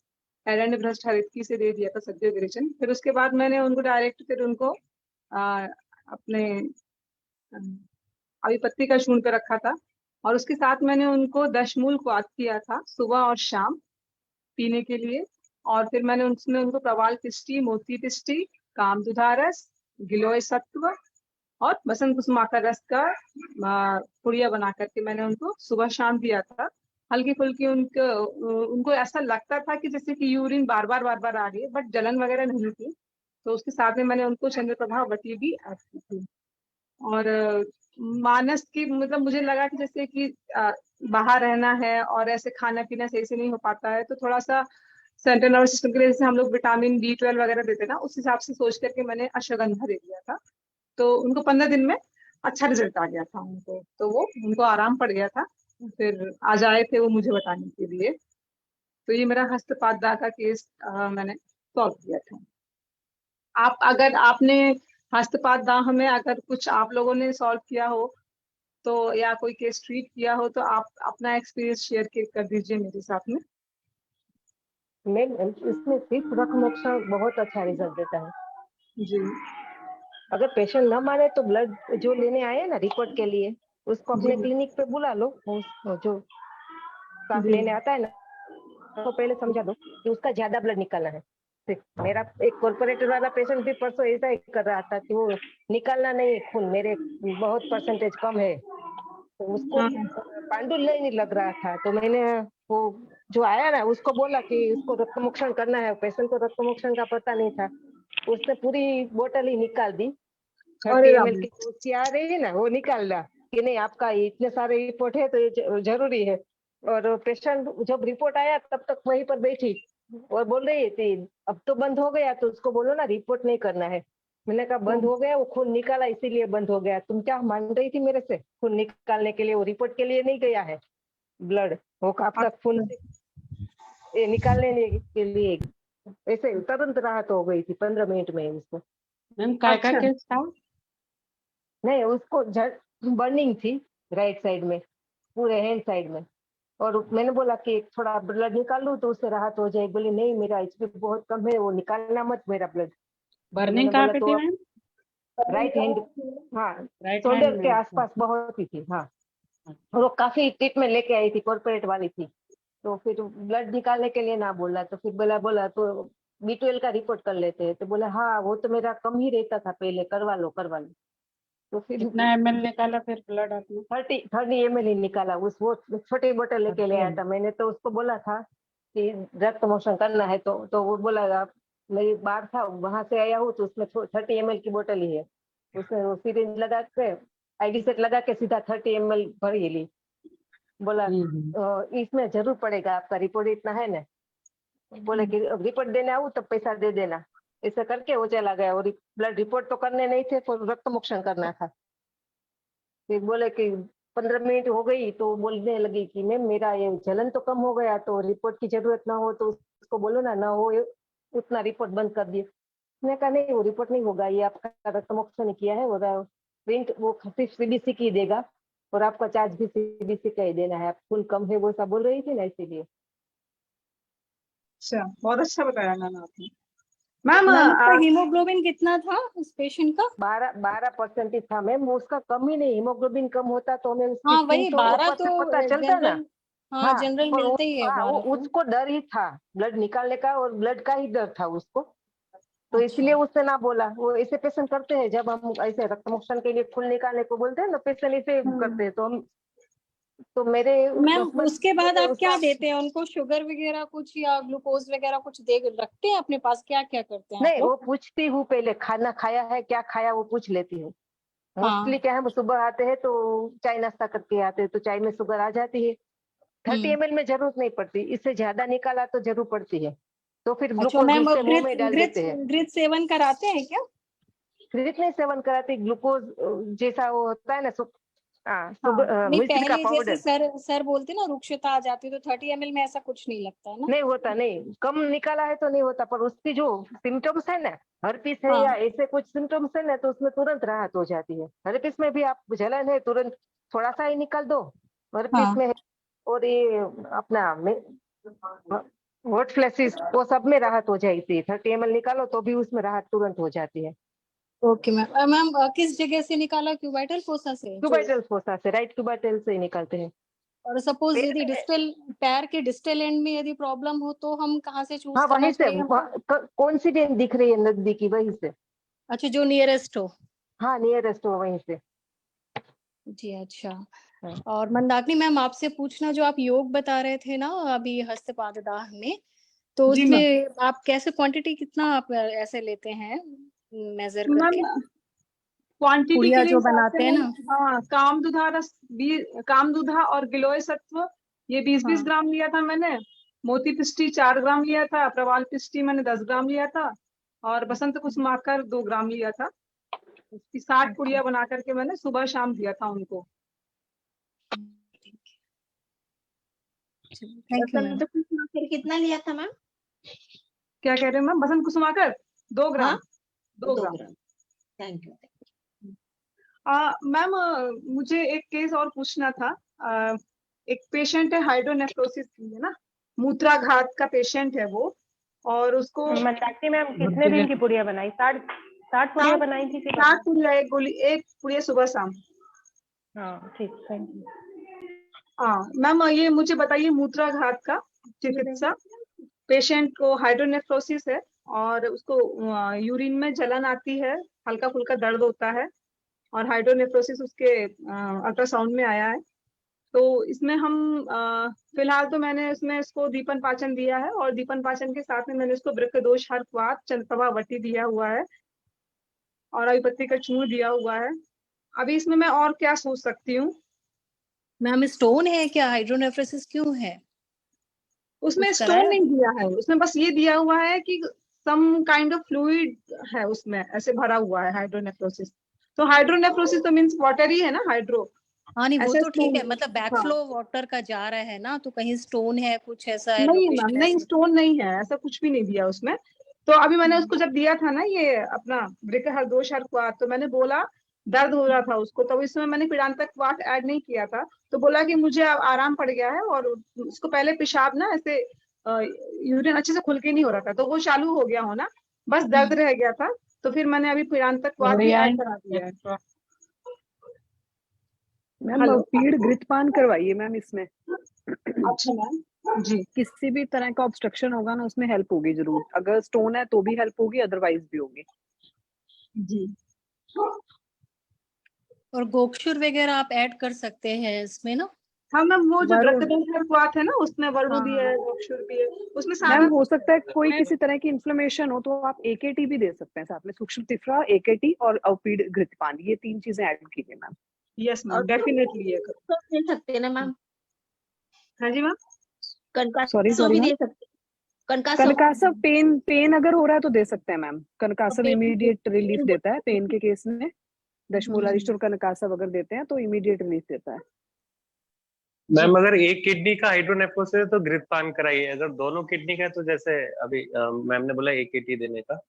एरंड भ्रष्ट हरितकी से दे दिया था सद्य विरेचन। फिर उसके बाद मैंने उनको डायरेक्ट फिर उनको अपने अविपत्ति का शून्य पे रखा था, और उसके साथ मैंने उनको दशमूल क्वाथ किया था सुबह और शाम पीने के लिए। और फिर मैंने उसमें उनको प्रवाल तिष्टि, मोती तिष्टि, कामदुधारस, गिलोय सत्व और बसंत कुसुमाकर रस का पुड़िया बना करके मैंने उनको सुबह शाम दिया था। हल्की फुल्की उनको ऐसा लगता था कि जैसे कि यूरिन बार बार आ रही है, बट जलन वगैरह नहीं थी। तो उसके साथ में मैंने उनको चंद्रप्रभा वटी भी ऐड की थी। और मानस की मतलब मुझे लगा कि जैसे कि बाहर रहना है और ऐसे खाना पीना सही से नहीं हो पाता है, तो थोड़ा सा सेंट्रल नर्वस सिस्टम के लिए जैसे हम लोग विटामिन B12 वगैरह देते ना, उस हिसाब से सोच करके मैंने अश्वगंधा दे दिया था। तो उनको 15 दिन में अच्छा रिजल्ट आ गया था उनको, तो वो उनको आराम पड़ गया था। फिर आज आए थे वो मुझे बताने के लिए। तो ये मेरा हस्तपात दाह का केस मैंने सॉल्व किया था। आप अगर आपने हस्तपात दाह में अगर कुछ आप लोगों ने सॉल्व किया हो तो, या कोई केस ट्रीट किया हो, तो आप अपना एक्सपीरियंस शेयर कर दीजिए मेरे साथ में। मैम इसमें सिर्फ रक्त मोक्षण बहुत अच्छा रिजल्ट देता है जी। अगर पेशेंट न माने तो ब्लड जो लेने आए ना रिपोर्ट के लिए, उसको अपने जी। क्लिनिक पे बुला लो। जो स्टाफ जी। लेने आता है ना, तो पहले समझा दो कि उसका ज्यादा ब्लड निकालना है। मेरा एक कॉर्पोरेटर वाला पेशेंट भी परसों ऐसा ही कर रहा था कि वो निकालना नहीं खून, मेरे बहुत परसेंटेज कम है, तो उसको पांडुल नहीं लग रहा था। तो मैंने वो जो आया ना उसको बोला कि उसको रक्त मोक्षण करना है। पेशेंट को रक्त मोक्षण का पता नहीं था, उसने पूरी बोतल ही निकाल दी। 30 ml की डोज आ रही है ना, वो निकाल रहा कि नहीं आपका इतने सारे रिपोर्ट है तो ये जरूरी है। और पेशेंट जब रिपोर्ट आया तब तक वहीं पर बैठी और बोल रही थी अब तो बंद हो गया, तो उसको बोलो ना रिपोर्ट नहीं करना है। मैंने कहा बंद हो गया, वो खून निकाला इसीलिए बंद हो गया। तुम क्या मान रही थी मेरे से? खून निकालने के लिए, वो रिपोर्ट के लिए नहीं गया है ब्लड, वो आपका खून निकालने के लिए। ऐसे तुरंत राहत हो गई थी 15 मिनट में उसको। मैम काय का केस था? नहीं उसको बर्निंग थी राइट साइड में, पूरे हैंड साइड में। और मैंने बोला कि थोड़ा ब्लड निकाल लूं तो उससे राहत हो जाएगी। बोली नहीं मेरा HP बहुत कम है, वो निकालना मत मेरा ब्लड। बर्निंग कहाँ पे थी मैम? राइट हैंड, हाँ शोल्डर के आसपास बहुत ही थी। हाँ और वो काफी ट्रीटमेंट लेके आई थी, कॉर्पोरेट वाली थी। तो फिर ब्लड निकालने के लिए ना बोला, तो फिर बोला तो B12 का रिपोर्ट कर लेते हैं। तो बोला हाँ वो तो मेरा कम ही रहता था पहले, करवा लो। तो फिर कितना ml निकाला फिर ब्लड आपने? 30 ml ही निकाला। वो छोटी बोतल लेके ले आया था। मैंने तो उसको बोला था कि रक्त मोक्षण करना है, तो वो बोला आप मेरी बार था वहां से आया हूँ तो उसमें 30 ml की बोतल ही है। उसने वो सिरिंज लगा के ID सेट लगा के सीधा 30 ml भर ही ली। बोला इसमें जरूर पड़ेगा आपका, रिपोर्ट इतना है ना। बोले कि रिपोर्ट देने आऊँ तब पैसा दे देना। ऐसा करके वो चला गया। और ब्लड रिपोर्ट तो करने नहीं थे, रक्त मोक्षण करना था। फिर बोले कि 15 मिनट हो गई तो बोलने लगी कि मैम मेरा ये जलन तो कम हो गया, तो रिपोर्ट की जरूरत ना हो तो उसको बोलो ना हो उतना रिपोर्ट बंद कर दिए। मैंने कहा नहीं वो रिपोर्ट नहीं होगा, ये आपका रक्त मोक्षण किया है, प्रिंट वो सिर्फ CBC की देगा और आपका चार्ज भी CBC का ही देना है। आप खून कम है वो सब बोल रही थी ना, इसीलिए। अच्छा, बहुत अच्छा बताया मैम आपने। मैम उसका हीमोग्लोबिन कितना था उस पेशेंट का? 12% था मैम, उसका कम ही नहीं। हीमोग्लोबिन कम होता तो हमें उसकी हाँ वही 12 तो पता चलता ना। हाँ जनरल मिलते ही है 12 तो। उसको डर ही था ब्लड निकालने का, और ब्लड का ही डर था उसको, तो इसलिए उसने ना बोला। वो ऐसे पेशेंट करते हैं, जब हम ऐसे रक्त मोक्षण के लिए खून निकालने को बोलते हैं ना, पेशेंट ऐसे करते हैं। तो मेरे मैम उसके बाद आप क्या देते हैं उनको? शुगर वगैरह कुछ या ग्लूकोज वगैरह कुछ दे रखते हैं अपने पास? क्या क्या करते हैं? नहीं वो पूछती हूँ पहले, खाना खाया है क्या खाया वो पूछ लेती हूँ। मोस्टली क्या है, वो सुबह आते हैं तो चाय नाश्ता करके आते हैं, तो चाय में शुगर आ जाती है। 30 ml में जरूरत नहीं पड़ती, इससे ज्यादा निकाला तो जरूर पड़ती है, तो फिर अच्छा ग्लूकोज मैम, उससे मुंह में डाल देते हैं। घृत सेवन कराते हैं क्या? घृत नहीं सेवन कराते, ग्लूकोज जैसा वो होता है ना, नहीं, मिश्री का पहले पाउडर। जैसे सर बोलते ना रुक्षता आ जाती है, तो 30 ml में ऐसा कुछ नहीं लगता है ना? नहीं होता, नहीं कम निकाला है तो नहीं होता, पर उसकी जो सिम्टम्स है ना, हर्पीस है हाँ। या ऐसे कुछ सिम्टम्स है ना, तो उसमें तुरंत राहत हो जाती है। हर्पीस में भी आप जलन है तुरंत थोड़ा सा ही निकाल दो, हर्पीस हाँ। में है, और ये अपना हॉट फ्लैशेस वो सब में राहत हो जाती है। 30 ml निकालो तो भी उसमें राहत तुरंत हो जाती है। Okay ma'am. मैम किस जगह से निकाला? क्यूबाइटल फोसा से? क्यूबाइटल फोसा से, राइट क्यूबाइटल से निकालते हैं। और सपोज यदि डिस्टल पैर के डिस्टल एंड में यदि प्रॉब्लम हो तो हम कहाँ से चूज हाँ करना वहीं से, चाहिए हमको? कौन सी वेन दिख रही है नजदीकी, वहीं से। अच्छा, जो नियरेस्ट हो। हाँ नियरेस्ट हो वहीं से। जी अच्छा। और मंदाकिनी मैम, आपसे पूछना, जो आप योग बता रहे थे ना अभी हस्तपाददाह में, तो जी मैम। उसमें आप कैसे क्वांटिटी कितना आप ऐसे लेते हैं मेजर करके? मैम क्वांटिटी के पुड़िया लिए जो हिसाब से बनाते हैं मैंने, ना। हाँ, कामदुधा और गिलोय सत्व ये 20-20 ग्राम लिया था मैंने। मोती पिष्टी 4 ग्राम लिया था, प्रवाल पिष्टी मैंने 10 ग्राम लिया था, और बसंत कुसुमाकर 2 ग्राम लिया था। उसकी 60 पुड़िया बना करके मैंने सुबह शाम दिया था उनको। Thank you ma'am. Basant Kusumakar कितना लिया था मैम? क्या कह रहे हैं मैम? बसंत कुसुमाकर 2 ग्राम। हाँ? 2 ग्राम। Thank you. मैम मुझे एक केस और पूछना था। एक पेशेंट है हाइड्रोनेफ्रोसिस है ना, मूत्राघात का पेशेंट है वो, और उसको मंदाकिनी मैम कितने दिन की पुड़िया बनाई? 60 पुड़िया बनाई थी? 60 पुड़िया, एक पुड़िया सुबह शाम। हाँ ठीक, थैंक यू। हाँ मैम, ये मुझे बताइए मूत्राघात का चिकित्सा। पेशेंट को हाइड्रोनेफ्रोसिस है और उसको यूरिन में जलन आती है, हल्का फुल्का दर्द होता है, और हाइड्रोनेफ्रोसिस उसके अल्ट्रासाउंड में आया है। तो इसमें हम फिलहाल तो मैंने इसको दीपन पाचन दिया है, और दीपन पाचन के साथ में मैंने इसको वृक्कदोष हर क्वाथ चंदवा वटी दिया हुआ है, और अभिपत्ति का चूर्ण दिया हुआ है। अभी इसमें मैं और क्या सोच सकती हूँ? मैम स्टोन है क्या? हाइड्रोनेफ्रोसिस क्यों है? उसमें स्टोन नहीं दिया है, उसमें बस ये दिया हुआ है कि सम काइंड ऑफ फ्लूइड है उसमें, ऐसे भरा हुआ है हाइड्रोनेफ्रोसिस। तो हाइड्रोनेफ्रोसिस तो मींस वाटर ही है ना, हाइड्रो। हाँ नहीं, वो ऐसे तो ठीक है, stone- मतलब बैक हाँ। फ्लो वाटर का जा रहा है ना, तो कहीं स्टोन है, कुछ ऐसा है नहीं लोकेशन मैम, नहीं ऐसी? स्टोन नहीं है, ऐसा कुछ भी नहीं दिया उसमें। तो अभी मैंने उसको जब दिया था ना ये अपना वृक्कदोष हर क्वाथ, तो मैंने बोला दर्द हो रहा था उसको, तो इसमें मैंने पीड़ांतक क्वाथ ऐड नहीं किया था। तो बोला कि मुझे अब आराम पड़ गया है, और उसको पहले पेशाब ना ऐसे यूरिन अच्छे से खुल के नहीं हो रहा था, तो वो चालू हो गया होना, बस दर्द रह गया था। तो फिर मैंने अभी पीड़ांतक क्वाथ भी ऐड करा दिया है। Ma'am hello. पीड़ घृतपान करवाइए मैम इसमें। अच्छा मैम जी। किसी भी तरह का ऑब्स्ट्रक्शन होगा ना, उसमें हेल्प होगी जरूर। अगर स्टोन है तो भी हेल्प होगी, अदरवाइज भी होगी जी। और गोक्षुर वगैरह आप ऐड कर सकते हैं इसमें ना। हाँ मैम, वो जो वरुण। वृक्कदोष हर क्वाथ है ना, उसमें वरुण हाँ भी हाँ है, गोक्षुर भी है, उसमें मैम सारा हो सकता है कोई किसी तरह की इन्फ्लेमेशन हो तो आप AKT भी दे सकते हैं साथ में, सूक्ष्म तिफरा, AKT और अवपीड़ घृतपान, ये 3 चीजें ऐड कीजिए मैम। यस मैम, डेफिनेटली ये करो। दे सकते हैं ना मैम? हाँ जी मैम। सॉरी सो भी मैम। दे सकते हैं। कनकासव कनकासव पेन अगर हो रहा है तो दे सकते हैं मैम। कनकासव इमीडिएट रिलीफ देता है पेन के केस में। दशमूलारिष्ट और कनकासव अगर देते हैं तो इमीडिएट रिलीफ देता है। मैम अगर एक किडनी का हाइड्रोनेफ्रोसिस है तो घृतपान कराइए, अगर दोनों किडनी का है तो जैसे अभी मैम ने बोला AKT देने का।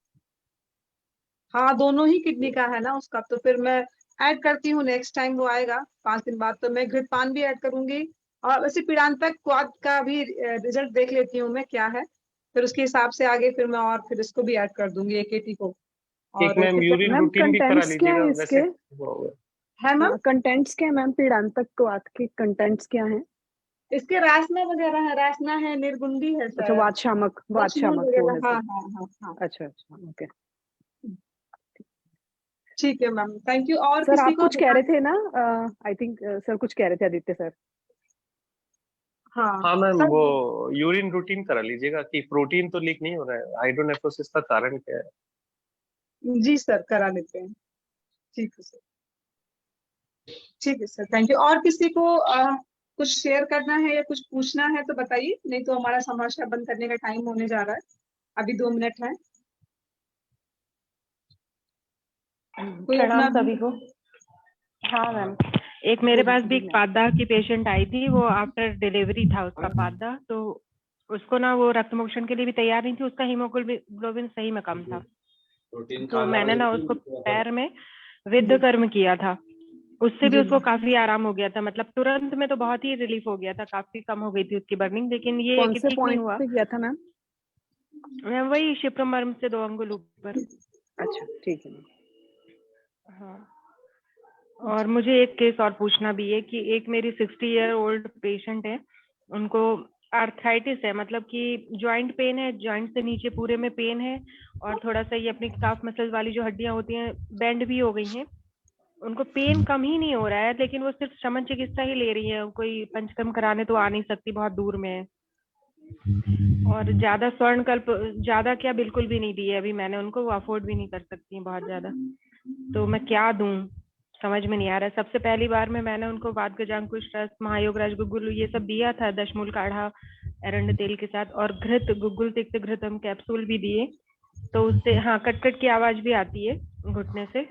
हाँ दोनों ही किडनी का है ना उसका, तो फिर मैं ऐड करती हूँ, नेक्स्ट टाइम वो आएगा 5 दिन बाद तो मैं घृतपान भी ऐड करूंगी, और वैसे पीड़ांतक क्वाथ का भी रिजल्ट देख लेती हूँ मैं क्या है, फिर उसके हिसाब से आगे फिर मैं और फिर इसको भी ऐड कर दूंगी AKT को। एक मैम यूरिन मैम रूटीन भी करा कंटेंट्स क्या लीजिएगा है वैसे इसके? है मैम। कंटेंट्स क्या है मैम? पीड़ांतक क्वाथ के कंटेंट्स क्या हैं? इसके रासना वगैरह है, रासना है, निर्गुंडी है अच्छा, सर, वात शामक वो वगैरह। है हाँ सब। हाँ हाँ हाँ। अच्छा ओके। ठीक है मैम, थैंक यू। और सर किसी आप को कुछ कह रहे थे ना, आई थिंक सर कुछ कह रहे थे, आदित्य सर। हाँ मैम, वो यूरिन रूटीन करा लीजिएगा कि प्रोटीन तो लीक नहीं हो रहा है, हाइड्रोनेफ्रोसिस का कारण क्या है। जी सर, करा लेते हैं। ठीक है सर, ठीक है सर, थैंक यू। और किसी को कुछ शेयर करना है या कुछ पूछना है तो बताइए, नहीं तो हमारा संभाषण बंद करने का टाइम होने जा रहा है, अभी 2 मिनट है। कोई प्रणाम अपना सभी को। हाँ मैम, एक मेरे पास भी एक पातदाह की पेशेंट आई थी, वो आफ्टर डिलीवरी था उसका पातदाह, तो उसको ना वो रक्त मोक्षण के लिए भी तैयार नहीं थी, उसका हीमोग्लोबिन सही में कम था, तो मैंने ना उसको पैर में विद्ध कर्म किया था, उससे भी उसको काफी आराम हो गया था, मतलब तुरंत में तो बहुत ही रिलीफ हो गया था, काफी कम हो गई थी उसकी बर्निंग, लेकिन ये कौन कि से ठीक नहीं पॉइंट हुआ। पे किया था मैम? मैम वही शिप्रमर्म से 2 अंगुल ऊपर। अच्छा ठीक है। हाँ, और मुझे एक केस और पूछना भी है कि एक मेरी 60 ईयर ओल्ड पेशेंट है, उनको आर्थराइटिस है, मतलब कि जॉइंट पेन है, जॉइंट से नीचे पूरे में पेन है, और थोड़ा सा ये अपनी काफ मसल्स वाली जो हड्डियां होती हैं बेंड भी हो गई हैं, उनको पेन कम ही नहीं हो रहा है, लेकिन वो सिर्फ शमन चिकित्सा ही ले रही है, कोई पंचकर्म कराने तो आ नहीं सकती, बहुत दूर में है, और ज्यादा स्वर्णकल्प ज्यादा क्या बिल्कुल भी नहीं दिए अभी मैंने उनको, वो अफोर्ड भी नहीं कर सकती हैं बहुत ज्यादा, तो मैं क्या दूं समझ में नहीं आ रहा है। सबसे पहली बार में मैंने उनको वात गजांकुश रस, महायोग राज गुग्गुल ये सब दिया था, दशमूल काढ़ा एरंड तेल के साथ, और घृत गुग्गुल तिक्त घृतम कैप्सूल भी दिए, तो उससे हाँ कट की आवाज भी आती है घुटने से,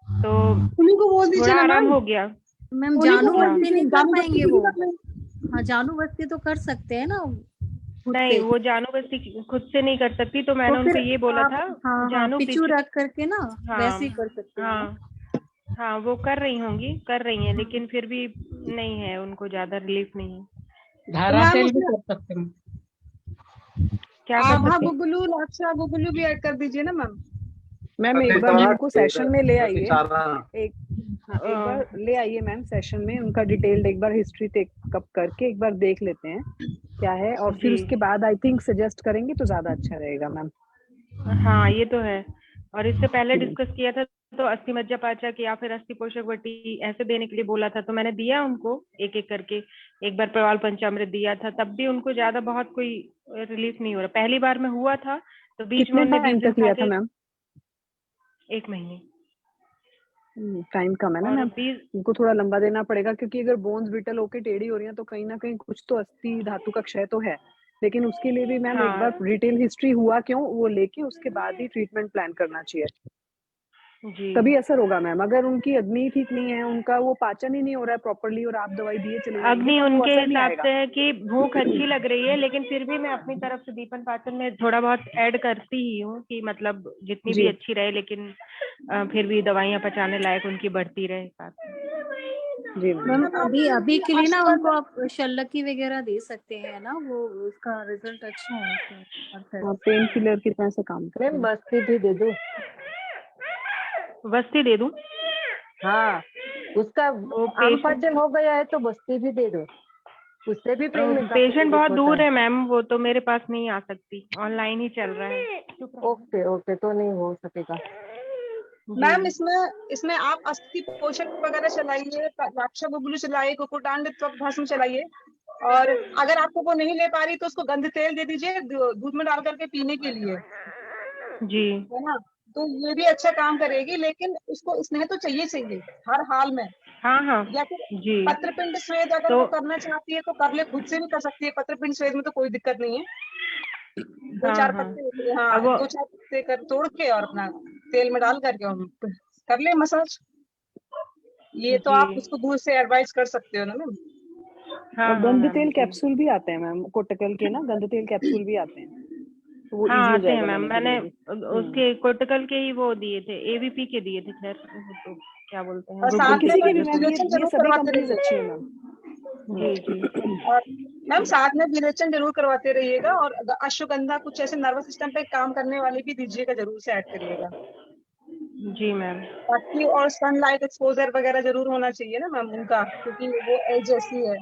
तो उन्हीं को बोल दीजिए थोड़ा ना आराम मैम। हो गया। मैम उन्हीं को जानू बोल बस्ती दीजिए, नहीं कर जानू बस्ती पाएंगे खुद ही वो? कर लें। हाँ जानू बस्ती तो कर सकते हैं ना खुद नहीं से, वो जानू बस्ती खुद से नहीं कर सकती, तो मैंने तो उनको फिर ये बोला आप था हाँ जानू पिचू रख करके ना हाँ वैसे ही कर सकते हैं ना। हाँ हाँ वो कर रही होंगी, कर रही हैं, लेकिन फिर भी नहीं है, उनको ज्यादा रिलीफ नहीं है। तो मैम उसमें क्या कर आभा सकते हैं? गुगलू, लाक्षा गुगलू भी ऐड कर दीजिए ना मैम। मैम एक बार उनको सेशन में ले आइए, एक हाँ, एक बार ले आइए मैम सेशन में, उनका डिटेल्ड एक बार हिस्ट्री चेकअप करके एक बार देख लेते हैं क्या है, और फिर जी। उसके बाद आई थिंक सजेस्ट करेंगे तो ज्यादा अच्छा रहेगा मैम। हाँ ये तो है, और इससे पहले डिस्कस किया था तो अस्थि मज्जा पाचक या फिर अस्थि पोषक वटी ऐसे देने के लिए बोला था, तो मैंने दिया उनको एक एक करके, एक बार प्रवाल पंचामृत दिया था, तब भी उनको ज्यादा बहुत कोई रिलीफ नहीं हो रहा। पहली बार में हुआ था तो बीच में कितने उन्होंने 20 टाइम दिन तक लिया था खाते, मैम? 1 महीने। टाइम कम है ना और मैम, 20 उनको थोड़ा लंबा देना पड़ेगा, क्योंकि अगर बोन्स ब्रिटल होके टेढ़ी हो रही हैं तो कहीं ना कहीं कुछ तो अस्थि धातु का क्षय तो है, लेकिन उसके लिए भी मैम एक बार डिटेल हिस्ट्री हुआ क्यों वो लेके उसके बाद ही ट्रीटमेंट प्लान करना चाहिए, जी। तभी असर होगा मैम। अगर उनकी अग्नि ठीक नहीं है, उनका वो पाचन ही नहीं हो रहा है प्रॉपरली, और आप दवाई दिए चले जाएंगे अग्नि तो वो उनके असर नहीं हिसाब आएगा। से है कि भूख अच्छी लग रही है, लेकिन फिर भी मैं अपनी तरफ से दीपन पाचन में थोड़ा बहुत ऐड करती ही हूँ कि मतलब जितनी भी जी अच्छी रहे, लेकिन फिर भी दवाइयाँ पचाने लायक उनकी बढ़ती रहे साथ में। जी मैम अभी के लिए ना उनको आप शल्लकी वगैरह दे सकते हैं ना, वो उसका रिजल्ट अच्छा है उसका। पेन किलर की तरह से काम कर मैम बस्ती भी दे दो। बस्ती दे दूं? हाँ उसका आम पाचन हो गया है तो बस्ती भी दे दो, उससे भी पेन में काफी पेशेंट relief बहुत होता दूर है। है मैम, वो तो मेरे पास नहीं आ सकती, ऑनलाइन ही चल रहा है। ओके ओके तो नहीं हो सकेगा। मैम इसमें आप अस्थि पोषक वगैरह चलाइए, लाक्षा गुगलू चलाइए, कुकुटांड त्वक भस्म चलाइए, और अगर आपको वो नहीं ले पा रही तो उसको गंध तेल दे दीजिए दूध में डाल करके पीने के लिए, जी है ना, तो ये भी अच्छा काम करेगी, लेकिन उसको स्नेह तो चाहिए हर हाल में। हाँ हाँ या फिर जी। पत्रपिंड स्वेद अगर वो करना चाहती है तो कर ले, खुद से भी कर सकती है, पत्रपिंड स्वेद में तो कोई दिक्कत नहीं है। दो चार पत्ते हाँ 2-4 पत्ते कर तोड़ के और अपना तेल में डाल करके और कर ले मसाज, ये तो आप उसको दूर से एडवाइस कर सकते हो ना मैम। और गंध तेल कैप्सूल भी आते हैं मैम, कोटकल के ना गंध तेल कैप्सूल भी आते हैं, तो वो हाँ इजी हो आते हैं जाएगा मैम, लेने के मैंने लिए भी। उसके कोटकल के ही वो दिए थे, एवीपी के दिए थे, खैर तो क्या बोलते हैं और साथ में किसी के भी मैम, विरेचन ये जरूर सभी करवाते कंपनीज अच्छी है रहिए। मैम। जी जी। और मैम साथ में विरेचन जरूर करवाते रहिएगा, और अश्वगंधा कुछ ऐसे नर्वस सिस्टम पे काम करने वाले भी दीजिएगा, जरूर से ऐड करिएगा जी मैम। ताकि, और सनलाइट एक्सपोजर वगैरह जरूर होना चाहिए ना मैम उनका, क्योंकि वो एज ऐसी है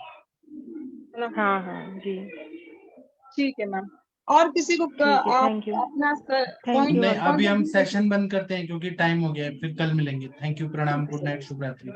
ना। हाँ हाँ जी ठीक है मैम, और किसी को आप थैंक यू। अपना नहीं अभी हम पॉइंट सेशन बंद करते हैं क्योंकि टाइम हो गया है, फिर कल मिलेंगे। थैंक यू, प्रणाम, गुड नाइट, शुभ रात्रि।